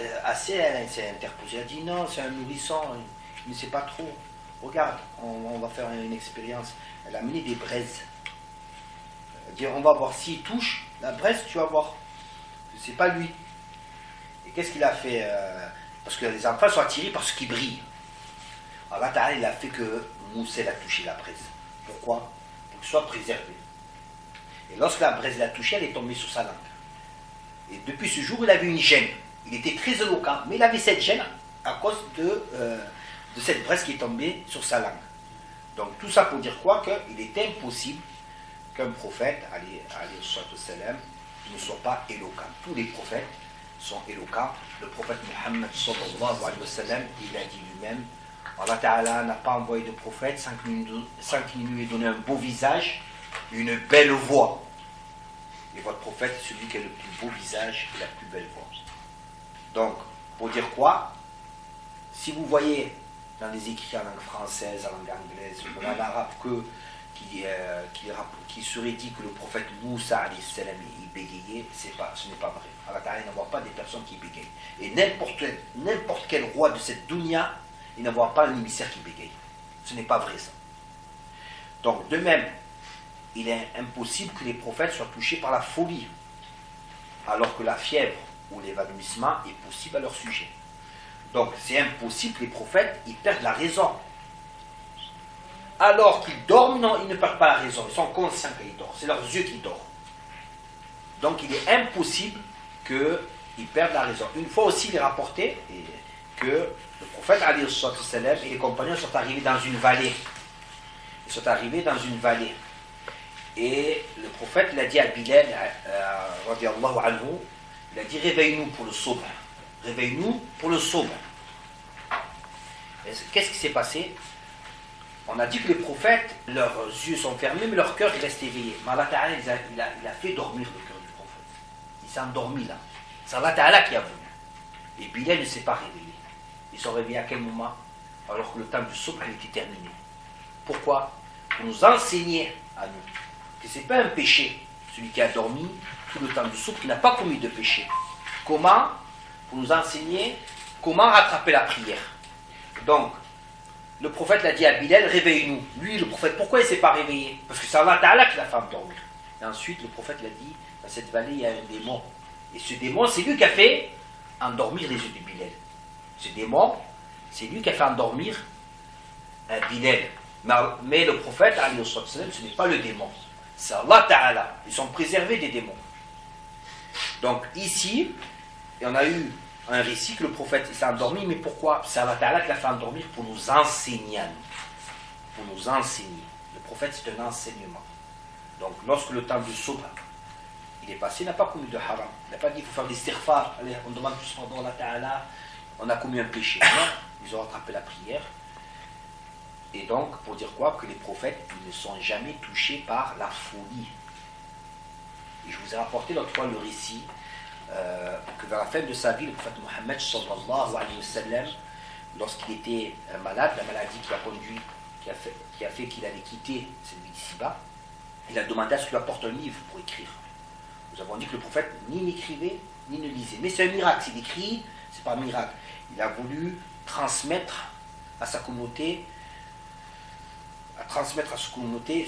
elle s'est interposée. Elle a dit, non, c'est un nourrisson, il ne sait pas trop. Regarde, on va faire une expérience. Elle a amené des braises. Elle a dit, on va voir s'il touche la braise, tu vas voir. C'est pas lui. Et qu'est-ce qu'il a fait? Parce que les enfants sont attirés par ce qui brille. Allah Ta'ala, il a fait que Moussa a touché la braise. Pourquoi? Pour qu'il soit préservé. Et lorsque la braise l'a touché, elle est tombée sur sa langue. Et depuis ce jour, il avait une gêne. Il était très éloquent, mais il avait cette gêne à cause de cette braise qui est tombée sur sa langue. Donc tout ça pour dire quoi? Qu'il était impossible qu'un prophète, alayhi salam, ne soit pas éloquent. Tous les prophètes sont éloquents. Le prophète Mohammed sallallahu alayhi wa sallam, il a dit lui-même, Allah Ta'ala n'a pas envoyé de prophète sans qu'il lui ait donné un beau visage, une belle voix. Et votre prophète est celui qui a le plus beau visage et la plus belle voix. Donc, pour dire quoi? Si vous voyez dans les écrits en langue française, en langue anglaise, ou en arabe, qui serait dit que le prophète Moussa alayhi salam il bégayait, ce n'est pas vrai. Allah Ta'ala n'envoie pas des personnes qui bégayent. Et n'importe quel roi de cette dunya, il n'envoie pas un émissaire qui bégaye. Ce n'est pas vrai ça. Donc, de même, il est impossible que les prophètes soient touchés par la folie, alors que la fièvre ou l'évanouissement est possible à leur sujet. Donc c'est impossible que les prophètes ils perdent la raison. alors qu'ils dorment, non, ils ne perdent pas la raison. Ils sont conscients qu'ils dorment. C'est leurs yeux qui dorment. Donc il est impossible qu'ils perdent la raison. Une fois aussi, il est rapporté que le prophète alayhi salam et les compagnons sont arrivés dans une vallée. Ils sont arrivés dans une vallée. Et le prophète l'a dit à Bilal, radiyallahu anhu, il a dit réveille-nous pour le saubh. Réveille-nous pour le saubh. Qu'est-ce qui s'est passé? On a dit que les prophètes, leurs yeux sont fermés, mais leur cœur reste éveillé. Mais Allah Ta'ala, il a fait dormir le cœur du prophète. Il s'est endormi là. C'est Allah Ta'ala qui a voulu. Et Bilal ne s'est pas réveillé. Ils sont réveillés à quel moment? Alors que le temps du saubh était terminé. Pourquoi? Pour nous enseigner à nous que ce n'est pas un péché, celui qui a dormi tout le temps du saubh, qui n'a pas commis de péché. Comment? Pour nous enseigner comment rattraper la prière. Donc, le prophète l'a dit à Bilal, réveille-nous. Lui, le prophète, pourquoi il ne s'est pas réveillé? Parce que c'est Allah Ta'ala qui l'a fait dormir. Et ensuite, le prophète l'a dit, dans cette vallée, il y a un démon. Et ce démon, c'est lui qui a fait endormir les yeux de Bilal. Ce démon, c'est lui qui a fait endormir Bilal. Mais le prophète, alayhi salam, ce n'est pas le démon. C'est Allah Ta'ala. Ils sont préservés des démons. Donc ici, on a eu un récit que le prophète s'est endormi, mais pourquoi? C'est Allah Ta'ala qui l'a fait endormir pour nous enseigner à nous. Pour nous enseigner. Le prophète, c'est un enseignement. Donc lorsque le temps du saubh il est passé, il n'a pas commis de haram. Il n'a pas dit qu'il faut faire des istighfar. Allez, on demande plus pardon à Allah Ta'ala, on a commis un péché. Non, ils ont rattrapé la prière. Et donc, pour dire quoi? Que les prophètes, ils ne sont jamais touchés par la folie. Et je vous ai rapporté l'autre fois le récit que vers la fin de sa vie, le prophète Mohammed sallallahu alayhi wa sallam, lorsqu'il était malade, la maladie qui a conduit, qui a fait qu'il allait quitter cette vie d'ici-bas, il a demandé à ce qu'il lui apporte un livre pour écrire. Nous avons dit que le prophète ni n'écrivait, ni ne lisait. Mais c'est un miracle, s'il écrit, c'est pas un miracle. Il a voulu transmettre à sa communauté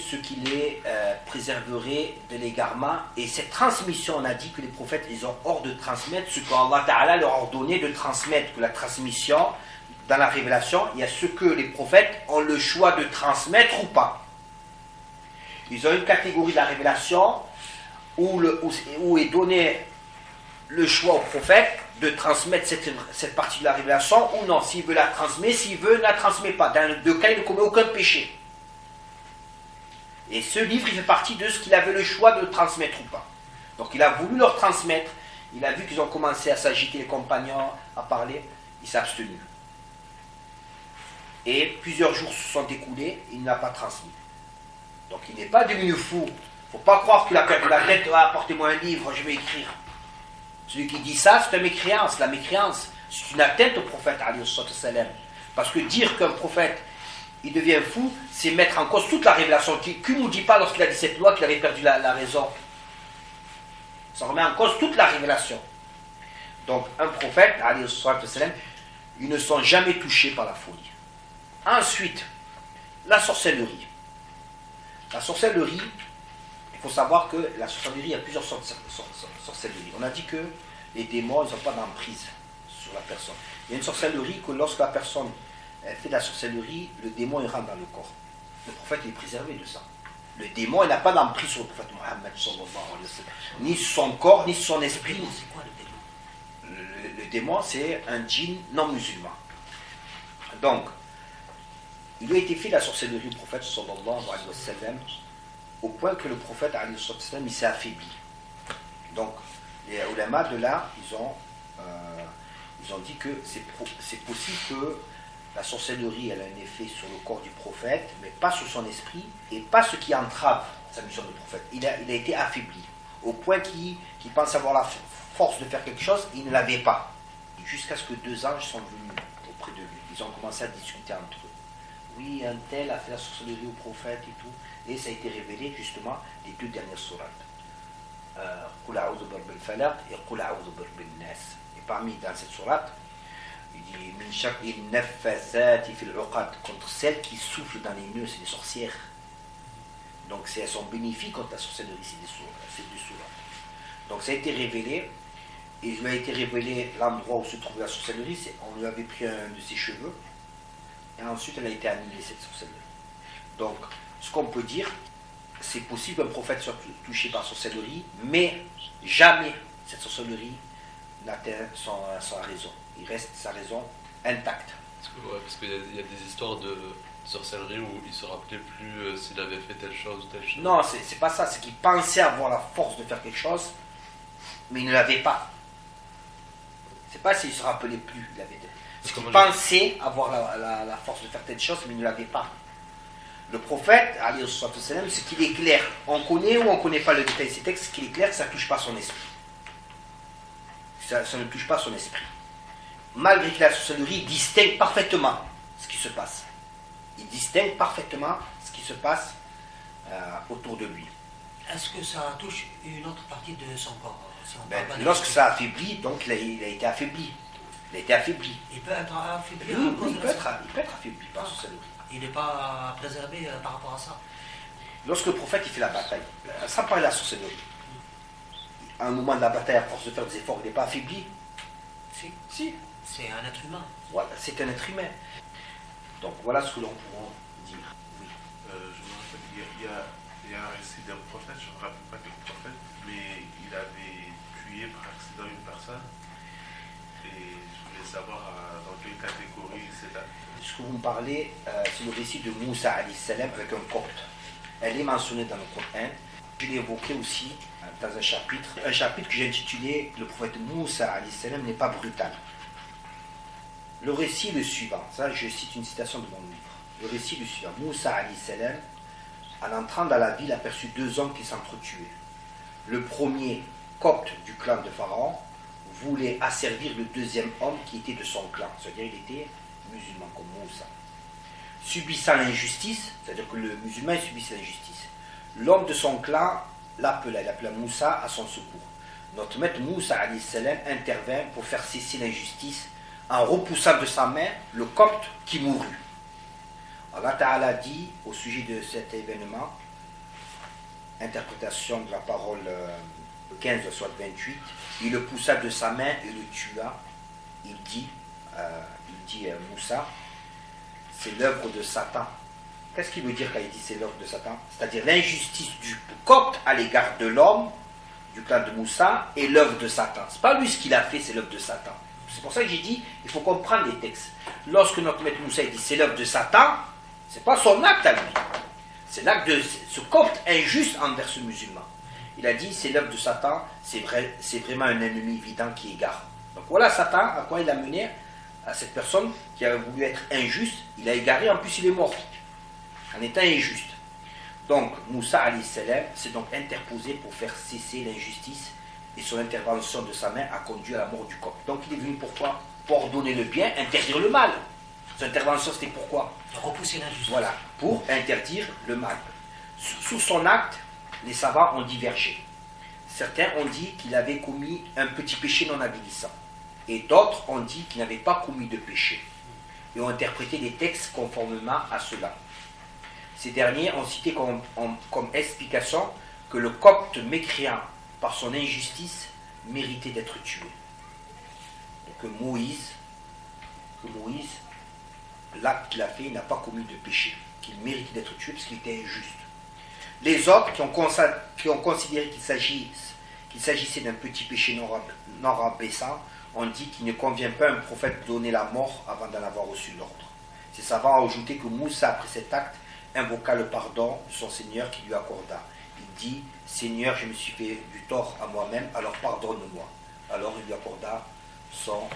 ce qui les préserverait de l'égarement. Et cette transmission, on a dit que les prophètes, ils ont hors de transmettre ce qu'Allah Ta'ala leur a ordonné de transmettre. Que la transmission, dans la révélation, il y a ce que les prophètes ont le choix de transmettre ou pas. Ils ont une catégorie de la révélation où est donné le choix au prophète de transmettre cette partie de la révélation ou non. S'il veut la transmettre, s'il veut, ne la transmet pas. Dans les deux cas, il ne commet aucun péché. Et ce livre, il fait partie de ce qu'il avait le choix de transmettre ou pas. Donc il a voulu leur transmettre. Il a vu qu'ils ont commencé à s'agiter, les compagnons, à parler. Il s'est abstenu. Et plusieurs jours se sont écoulés, il ne l'a pas transmis. Donc il n'est pas devenu fou. Il ne faut pas croire qu'il a perdu la tête. Ah, apportez-moi un livre, je vais écrire. Celui qui dit ça, c'est une mécréance. La mécréance, c'est une atteinte au prophète, alayhi salam. Parce que dire qu'un prophète, il devient fou, c'est mettre en cause toute la révélation. Qui ne nous dit pas lorsqu'il a dit cette loi qu'il avait perdu la raison? Ça remet en cause toute la révélation. Donc un prophète, alayhi salam, ils ne sont jamais touchés par la folie. Ensuite, la sorcellerie. La sorcellerie, il faut savoir que la sorcellerie, il y a plusieurs sortes de sorcellerie. On a dit que les démons, ils n'ont pas d'emprise sur la personne. Il y a une sorcellerie que lorsque la personne fait de la sorcellerie, le démon il rentre dans le corps. Le prophète il est préservé de ça. Le démon il n'a pas d'emprise sur le prophète Mohammed sallallahu alayhi wa sallam, ni sur son corps, ni sur son esprit. C'est quoi le démon? Le démon c'est un djinn non musulman. Donc, il a été fait de la sorcellerie au prophète sallallahu alayhi wa sallam au point que le prophète alayhi wa sallam il s'est affaibli. Donc, les ulama de là, ils ont dit que c'est possible que la sorcellerie, elle a un effet sur le corps du prophète, mais pas sur son esprit, et pas ce qui entrave sa mission de prophète. Il a été affaibli, au point qu'il pense avoir la force de faire quelque chose, il ne l'avait pas. Jusqu'à ce que 2 anges sont venus auprès de lui. Ils ont commencé à discuter entre eux. Oui, un tel a fait la sorcellerie au prophète et tout, et ça a été révélé justement les 2 dernières sourates. Qul a'udhu bi rabbil falaq et Qul a'udhu bi rabbin nas. Et parmi dans cette sourate, il dit min sharri naffasati fil 'uqad, contre celles qui soufflent dans les nœuds, c'est des sorcières. Donc elles sont bénéfiques contre la sorcellerie, c'est des sourates. Donc ça a été révélé, et il lui a été révélé l'endroit où se trouvait la sorcellerie, on lui avait pris un de ses cheveux, et ensuite elle a été annulée cette sorcellerie. Donc, ce qu'on peut dire, c'est possible qu'un prophète soit touché par sorcellerie, mais jamais cette sorcellerie n'atteint sa raison. Il reste sa raison intacte. Parce qu'il y a des histoires de sorcellerie où il ne se rappelait plus s'il avait fait telle chose ou telle chose. Non, c'est pas ça. C'est qu'il pensait avoir la force de faire quelque chose, mais il ne l'avait pas. C'est pas s'il ne se rappelait plus. C'est qu'il pensait avoir la force de faire telle chose, mais il ne l'avait pas. Le prophète, ce qu'il est clair. On connaît ou on ne connaît pas le détail de ces textes, ce qu'il est clair, ça ne touche pas son esprit. Ça ne touche pas son esprit. Malgré que la sorcellerie distingue parfaitement ce qui se passe. Il distingue parfaitement ce qui se passe autour de lui. Est-ce que ça touche une autre partie de son corps si on lorsque ça affaiblit, donc il a été affaibli. Il a été affaibli. Il peut être affaibli Oui, il peut être affaibli par sorcellerie. Il n'est pas préservé par rapport à ça. Lorsque le prophète il fait la bataille, sans parler de la sorcellerie, à un moment de la bataille, à force de faire des efforts, il n'est pas affaibli. Si. C'est un être humain. Voilà, c'est un être humain. Donc voilà ce que l'on pourra dire. Oui. Je me rappelle, il y a un récit d'un prophète, je ne me rappelle pas quel prophète, mais il avait tué par accident une personne. Et je voulais savoir dans quelle catégorie c'est là. Ce que vous me parlez, c'est le récit de Moussa alayhi salam avec un copte. Elle est mentionnée dans le Coran. Je l'ai évoqué aussi dans un chapitre que j'ai intitulé Le prophète Moussa alayhi salam n'est pas brutal. Le récit est le suivant. Ça, je cite une citation de mon livre. Le récit est le suivant. Moussa alayhi salam, en entrant dans la ville, aperçut deux hommes qui s'entretuaient. Le premier, copte du clan de Pharaon, voulait asservir le deuxième homme qui était de son clan. C'est-à-dire qu'il était musulman comme Moussa. Subissant l'injustice, c'est-à-dire que le musulman subissait l'injustice, l'homme de son clan l'appela Moussa à son secours. Notre maître Moussa alayhi salam intervint pour faire cesser l'injustice en repoussant de sa main le copte qui mourut. Allah Ta'ala dit au sujet de cet événement, interprétation de la parole 15 soit 28, il le poussa de sa main et le tua. Il dit Moussa, c'est l'œuvre de Satan. Qu'est-ce qu'il veut dire quand il dit c'est l'œuvre de Satan? C'est-à-dire l'injustice du copte à l'égard de l'homme du clan de Moussa est l'œuvre de Satan. C'est pas lui ce qu'il a fait, c'est l'œuvre de Satan. C'est pour ça que j'ai dit, il faut comprendre les textes. Lorsque notre maître Moussa dit c'est l'œuvre de Satan, c'est pas son acte à lui. C'est l'acte de ce copte injuste envers ce musulman. Il a dit c'est l'œuvre de Satan, c'est vraiment un ennemi évident qui égare. Donc voilà Satan, à quoi il a mené à cette personne qui a voulu être injuste, il a égaré, en plus il est mort, en étant injuste. Donc Moussa alayhi salam s'est donc interposé pour faire cesser l'injustice et son intervention de sa main a conduit à la mort du copte. Donc il est venu pourquoi? Pour ordonner le bien, interdire le mal. Son intervention c'était pourquoi? Repousser l'injustice. Voilà, pour interdire le mal. Sous son acte, les savants ont divergé. Certains ont dit qu'il avait commis un petit péché non avilissant. Et d'autres ont dit qu'il n'avait pas commis de péché. Et ont interprété les textes conformément à cela. Ces derniers ont cité comme explication que le copte mécréant par son injustice méritait d'être tué. Et que Moïse, l'acte qu'il a fait, il n'a pas commis de péché, qu'il méritait d'être tué parce qu'il était injuste. Les autres qui ont considéré qu'il s'agissait d'un petit péché non rabaissant ont dit qu'il ne convient pas à un prophète de donner la mort avant d'en avoir reçu l'ordre. Ces savants ont ajouté que Moussa, après cet acte, invoqua le pardon de son Seigneur qui lui accorda. Il dit « Seigneur, je me suis fait du tort à moi-même, alors pardonne-moi. » Alors il lui accorda son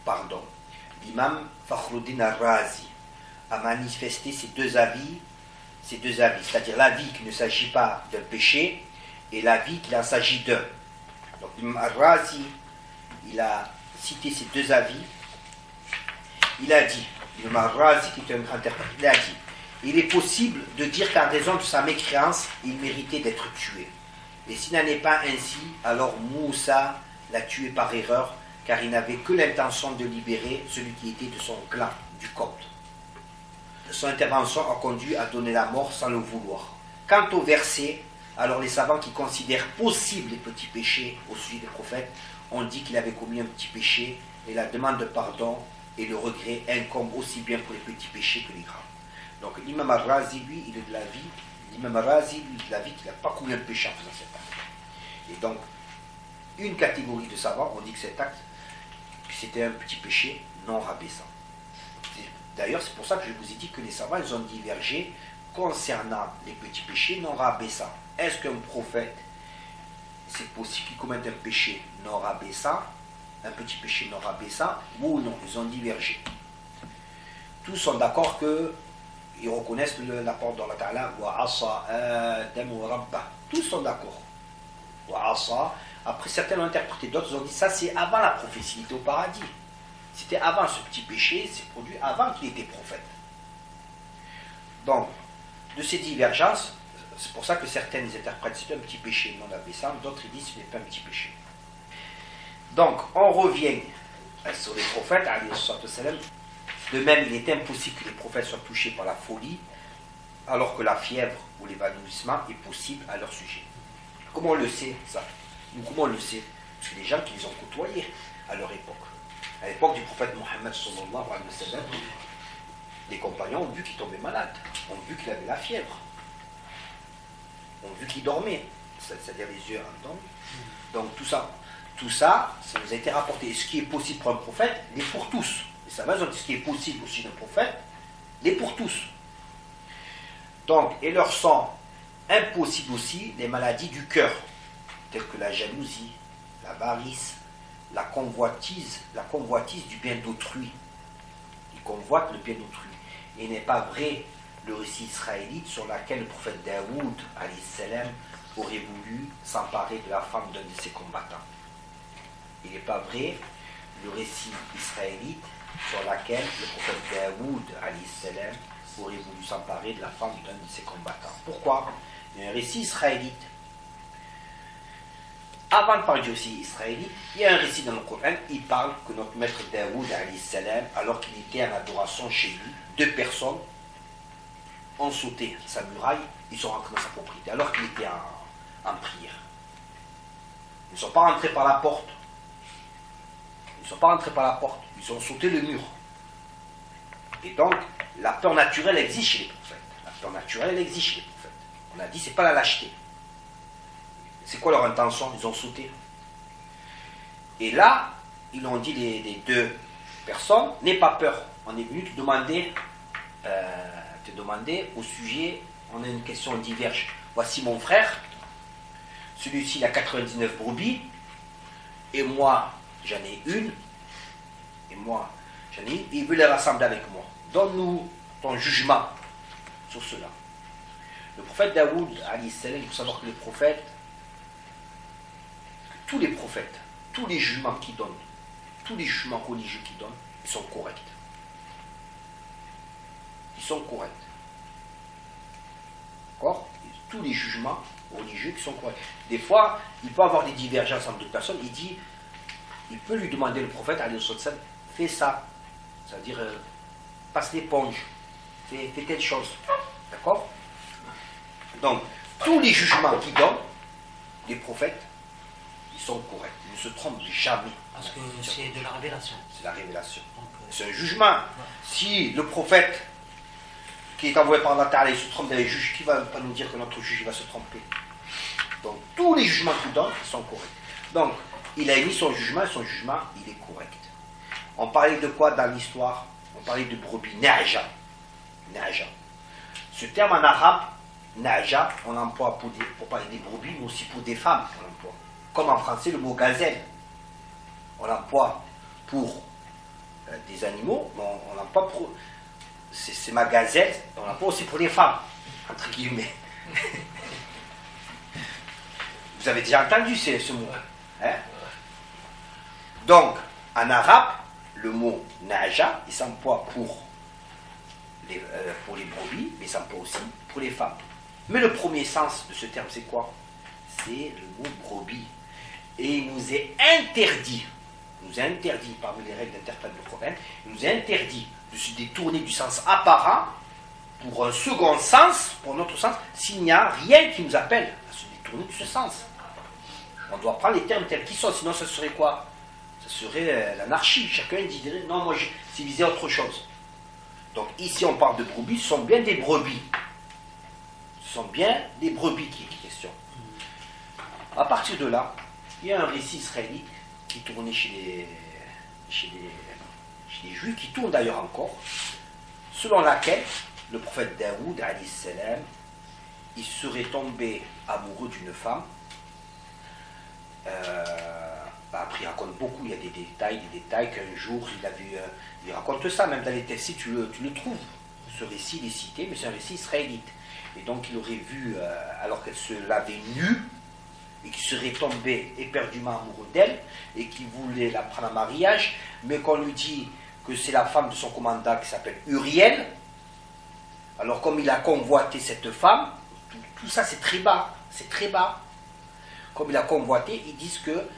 pardon. L'imam Fakhruddin al-Razi a manifesté ces deux avis, c'est-à-dire l'avis qu'il ne s'agit pas d'un péché et l'avis qu'il en s'agit d'un. Donc l'imam al-Razi, il a cité ces deux avis. Il a dit, l'imam al-Razi qui est un grand interprète, il a dit il est possible de dire qu'en raison de sa mécréance, il méritait d'être tué. Et s'il n'en est pas ainsi, alors Moussa l'a tué par erreur, car il n'avait que l'intention de libérer celui qui était de son clan, du copte. Son intervention a conduit à donner la mort sans le vouloir. Quant au verset, alors les savants qui considèrent possibles les petits péchés au sujet des prophètes ont dit qu'il avait commis un petit péché, et la demande de pardon et le regret incombent aussi bien pour les petits péchés que les grands. Donc l'imam al-Razi, lui, il est de la vie. L'imam al-Razi, lui, de la vie qu'il n'a pas commis un péché en faisant cet acte. Et donc, une catégorie de savants ont dit que cet acte, c'était un petit péché non rabaissant. D'ailleurs, c'est pour ça que je vous ai dit que les savants, ils ont divergé concernant les petits péchés non rabaissants. Est-ce qu'un prophète, c'est possible qu'il commette un péché non rabaissant, un petit péché non rabaissant, ou non? Ils ont divergé. Tous sont d'accord qu'ils reconnaissent l'apport d'Allah Ta'ala, wa asa Adam wa rabba. Tous sont d'accord. Wa asa. Après, certains l'ont interprété, d'autres ont dit ça, c'est avant la prophétie, il était au paradis. C'était avant ce petit péché, c'est produit avant qu'il était prophète. Donc, de ces divergences, c'est pour ça que certains les interprètent, c'est un petit péché non abaissant, d'autres ils disent ce n'est pas un petit péché. Donc, on revient sur les prophètes, alayhi salam. De même, il est impossible que les prophètes soient touchés par la folie, alors que la fièvre ou l'évanouissement est possible à leur sujet. Comment on le sait, ça? Ou comment on le sait? Parce que les gens qui les ont côtoyés à leur époque. À l'époque du prophète Mohammed sallallahu alayhi wa sallam, les compagnons ont vu qu'il tombait malade, ont vu qu'il avait la fièvre, ont vu qu'il dormait, c'est-à-dire les yeux endormis. Donc tout ça, ça nous a été rapporté. Et ce qui est possible pour un prophète, l'est pour tous. Et ça va, ce qui est possible aussi d'un prophète, l'est pour tous. Donc, et leur sont impossibles aussi les maladies du cœur, telles que la jalousie, la avarice, la convoitise du bien d'autrui. Ils convoitent le bien d'autrui. Et il n'est pas vrai le récit israélite sur lequel le prophète Daoud, alayhi salam, aurait voulu s'emparer de la femme d'un de ses combattants. Il n'est pas vrai le récit israélite sur lequel le prophète Daoud, alayhi salam, aurait voulu s'emparer de la femme d'un de ses combattants. Pourquoi? Il y a un récit israélite. Avant de parler du récit israélite, il y a un récit dans le Coran, il parle que notre maître Daoud, alayhi salam, alors qu'il était en adoration chez lui, 2 personnes ont sauté sa muraille, ils sont rentrés dans sa propriété, alors qu'il était en prière. Ils ne sont pas rentrés par la porte. Ils ont sauté le mur. Et donc, la peur naturelle existe chez les prophètes. La peur naturelle, elle existe chez les prophètes. On a dit, c'est pas la lâcheté. C'est quoi leur intention? Ils ont sauté. Et là, ils ont dit, les 2 personnes, n'aie pas peur. On est venu te demander au sujet, on a une question diverge. Voici mon frère, celui-ci il a 99 brebis, et moi j'en ai une, et il veut les rassembler avec moi. Donne-nous ton jugement sur cela. Le prophète Daoud, alayhi salam, il faut savoir que les prophètes, tous les prophètes, tous les jugements qu'ils donnent, tous les jugements religieux qu'ils donnent, ils sont corrects. Ils sont corrects. D'accord? Tous les jugements religieux qui sont corrects. Des fois, il peut y avoir des divergences entre 2 personnes. Il peut lui demander, le prophète, alayhi salam, fais ça. C'est-à-dire, passe l'éponge. Fais telle chose. D'accord? Donc, tous les jugements qu'ils donnent, les prophètes, ils sont corrects. Ils ne se trompent jamais. Parce que c'est de la révélation. C'est la révélation. Donc, c'est un jugement. Ouais. Si le prophète qui est envoyé par Allah Ta'ala, il se trompe dans les juges, qui va pas nous dire que notre juge va se tromper? Donc, tous les jugements qu'il donne, ils sont corrects. Donc, il a émis son jugement, et son jugement, il est correct. On parlait de quoi dans l'histoire? On parlait de brebis, Naja. Ce terme en arabe, Naja, on l'emploie pour parler des brebis, mais aussi pour des femmes, on l'emploie. Comme en français, le mot gazelle. On l'emploie pour des animaux, mais on l'emploie pour... C'est ma gazelle, on l'emploie aussi pour les femmes, entre guillemets. Vous avez déjà entendu ce mot, hein? Donc, en arabe, le mot naja, il s'emploie pour les brebis, mais il s'emploie aussi pour les femmes. Mais le premier sens de ce terme, c'est quoi? C'est le mot brebis. Et il nous est interdit, parmi les règles d'interprète du Coran, il nous est interdit de se détourner du sens apparent pour un second sens, pour notre sens, s'il n'y a rien qui nous appelle à se détourner de ce sens. On doit prendre les termes tels qu'ils sont, sinon ça serait quoi? Ça serait l'anarchie. Chacun dirait, non, moi c'est visé autre chose. Donc ici on parle de brebis, ce sont bien des brebis. Ce sont bien des brebis qui est question. À partir de là, il y a un récit israélite qui tournait chez les Juifs, qui tourne d'ailleurs encore, selon laquelle le prophète Daoud, alayhi salam, il serait tombé amoureux d'une femme. Après, il raconte beaucoup, il y a des détails qu'un jour il a vu. Il raconte ça, même dans les textes, tu le trouves. Ce récit, il est cité, mais c'est un récit israélite. Et donc, il aurait vu, alors qu'elle se lavait nue, et qu'il serait tombé éperdument amoureux d'elle, et qu'il voulait la prendre en mariage, mais qu'on lui dit que c'est la femme de son commandant qui s'appelle Uriel. Alors, comme il a convoité cette femme, tout ça c'est très bas, c'est très bas. Comme il a convoité, ils disent que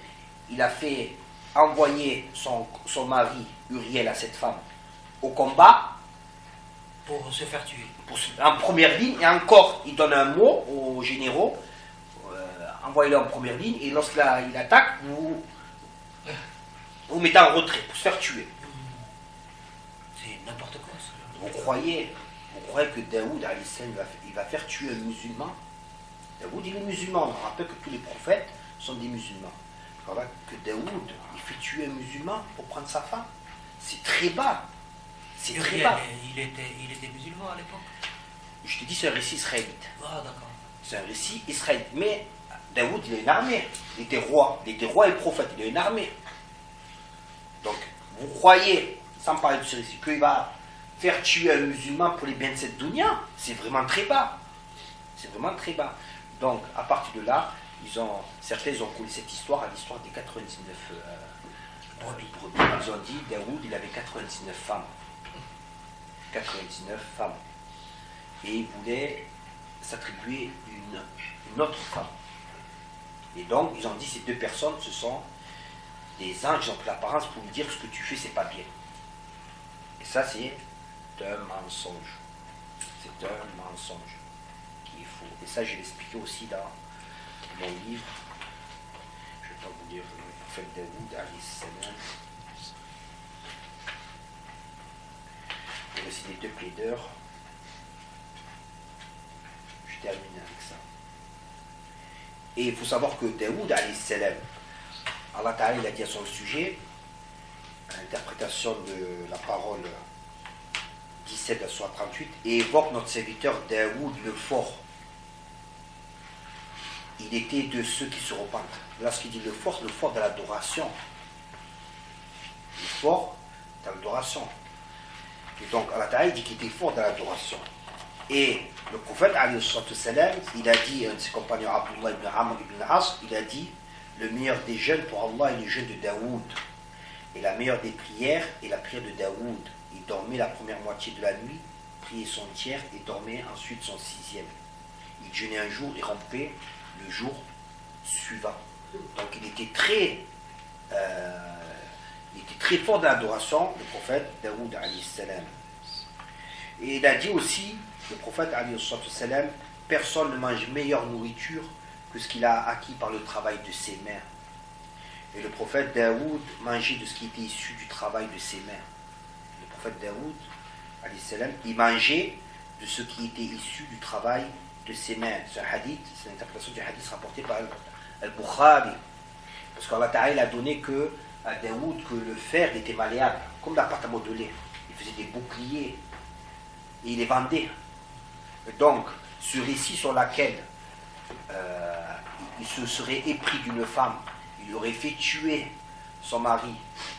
il a fait envoyer son mari Uriel à cette femme au combat Pour se faire tuer. En première ligne, et encore il donne un mot aux généraux, envoyez-le en première ligne, et lorsqu'il attaque, vous mettez en retrait pour se faire tuer. C'est n'importe quoi ça. Vous croyez que Daoud alayhi salam, il va faire tuer un musulman? Daoud il est musulman, on rappelle que tous les prophètes sont des musulmans. Alors là, que Daoud il fait tuer un musulman pour prendre sa femme, c'est très bas. C'est très Uriel, bas. il était musulman à l'époque. Je te dis, c'est un récit israélite. Ah d'accord. C'est un récit israélite. Mais Daoud, il a une armée. Il était roi et prophète, il a une armée. Donc, vous croyez, sans parler de ce récit, qu'il va faire tuer un musulman pour les biens de cette dunya? C'est vraiment très bas. C'est vraiment très bas. Donc, à partir de là, certains ont collé cette histoire à l'histoire des 99 brebis. Ils ont dit, Daoud, il avait 99 femmes. 99 femmes. Et il voulait s'attribuer une autre femme. Et donc, ils ont dit, ces deux personnes, ce sont des anges qui ont pris l'apparence pour lui dire ce que tu fais, c'est pas bien. Et ça, c'est un mensonge. C'est un mensonge qui est faux. Et ça, je l'ai expliqué aussi dans mon livre. Je ne vais pas vous dire le prophète Daoud, alayhi salam. Et aussi les deux plaideurs. Je termine avec ça. Et il faut savoir que Daoud, alayhi salam, Allah Ta'ala, il a dit à son sujet, l'interprétation de la parole 17 à soit 38, et évoque notre serviteur Daoud le fort. Il était de ceux qui se repentent. Lorsqu'il dit le fort de l'adoration. Le fort de l'adoration. Et donc Allah Ta'ala dit qu'il était fort dans l'adoration. Et le prophète, alayhi salam, il a dit, un de ses compagnons, Abdullah ibn Amr ibn As, il a dit, le meilleur des jeûnes pour Allah est le jeûne de Daoud. Et la meilleure des prières est la prière de Daoud. Il dormait la première moitié de la nuit, priait son tiers et dormait ensuite son sixième. Il jeûnait un jour et rompait le jour suivant. Donc il était très fort dans l'adoration, le prophète Daoud alayhi salam. Et il a dit aussi, le prophète alayhi salam, personne ne mange meilleure nourriture que ce qu'il a acquis par le travail de ses mains. Et le prophète Daoud mangeait de ce qui était issu du travail de ses mains. Le prophète Daoud, alayhi salam, il mangeait de ce qui était issu du travail de ses mains. C'est un hadith, c'est l'interprétation du hadith rapporté par Al-Bukhari. Parce qu'Allah Ta'ala a donné à Daoud que le fer était malléable, comme la pâte à modeler. Il faisait des boucliers et il les vendait. Et donc, ce récit sur lequel il se serait épris d'une femme, il aurait fait tuer son mari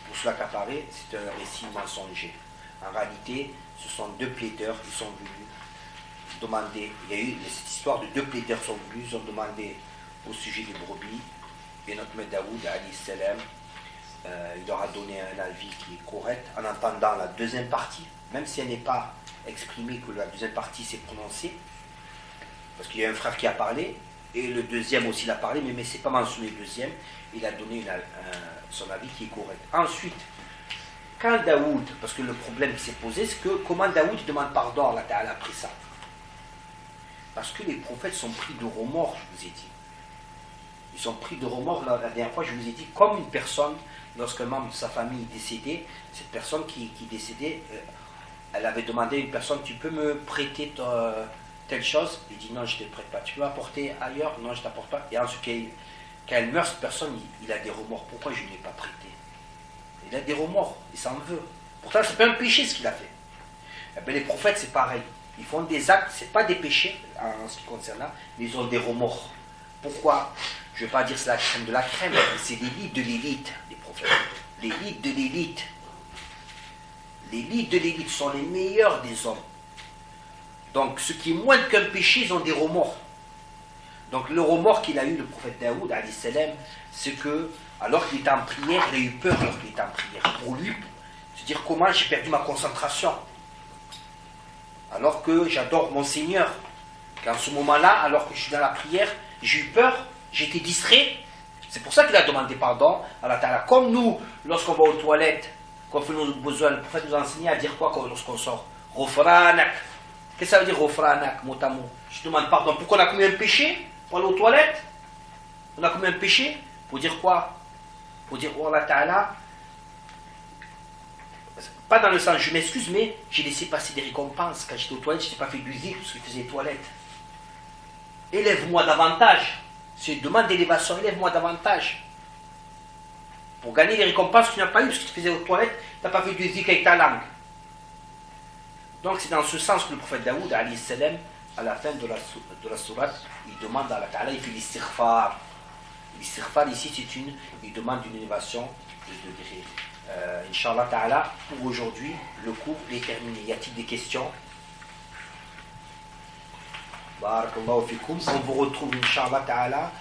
pour se l'accaparer, c'est un récit mensonger. En réalité, ce sont deux plaideurs qui sont venus demander, il y a eu cette histoire de deux plaideurs sont venus, ils ont demandé au sujet des brebis, et notre maître Daoud, alayhi salam, il leur a donné un avis qui est correct, en entendant la deuxième partie, même si elle n'est pas exprimée que la deuxième partie s'est prononcée, parce qu'il y a un frère qui a parlé, et le deuxième aussi l'a parlé, mais c'est pas mentionné le deuxième, il a donné son avis qui est correct. Ensuite, quand Daoud, parce que le problème qui s'est posé, c'est que comment Daoud demande pardon à Allah Ta'ala après ça? Parce que les prophètes sont pris de remords, je vous ai dit. Ils sont pris de remords, la dernière fois je vous ai dit, comme une personne, lorsqu'un membre de sa famille est décédé, cette personne qui est décédée, elle avait demandé à une personne, tu peux me prêter telle chose? Il dit non, je ne te prête pas. Tu peux m'apporter ailleurs? Non, je ne t'apporte pas. Et ensuite, quand elle meurt, cette personne, il a des remords. Pourquoi je ne lui ai pas prêté? Il a des remords, il s'en veut. Pourtant, ce n'est pas un péché ce qu'il a fait. Eh bien, les prophètes, c'est pareil. Ils font des actes, ce n'est pas des péchés en ce qui concerne là, mais ils ont des remords. Pourquoi? Je ne vais pas dire c'est la crème de la crème, mais c'est l'élite de l'élite, les prophètes. L'élite de l'élite. L'élite de l'élite sont les meilleurs des hommes. Donc, ce qui est moins qu'un péché, ils ont des remords. Donc, le remords qu'il a eu, le prophète Daoud, alayhi salam, c'est que, alors qu'il était en prière, il a eu peur alors qu'il était en prière. Pour lui, se dire comment j'ai perdu ma concentration. Alors que j'adore mon Seigneur. Qu'en ce moment-là, alors que je suis dans la prière, j'ai eu peur, j'ai été distrait. C'est pour ça qu'il a demandé pardon à Allah Ta'ala. Comme nous, lorsqu'on va aux toilettes, qu'on fait nos besoins, le prophète nous a enseigné à dire quoi lorsqu'on sort? Ghufranak. Qu'est-ce que ça veut dire Ghufranak, mot à mot? Je demande pardon. Pourquoi on a commis un péché pour aller aux toilettes? On a commis un péché pour dire quoi? Pour dire, oh Allah Ta'ala, pas dans le sens je m'excuse, mais j'ai laissé passer des récompenses. Quand j'étais aux toilettes, je n'ai pas fait du zikr parce que je faisais les toilettes. Élève-moi davantage. C'est une demande d'élévation, élève-moi davantage. Pour gagner les récompenses que tu n'as pas eues parce que tu faisais aux toilettes, tu n'as pas fait du zikr avec ta langue. Donc c'est dans ce sens que le prophète Daoud, alayhi salam, à la fin de la sourate, il demande à Allah Ta'ala, il fait l'istighfar. L'istighfar ici, il demande une élévation de degré. Inch'Allah Ta'ala, pour aujourd'hui, le cours est terminé. Y a-t-il des questions? Barakallahu fikum. On vous retrouve Inch'Allah Ta'ala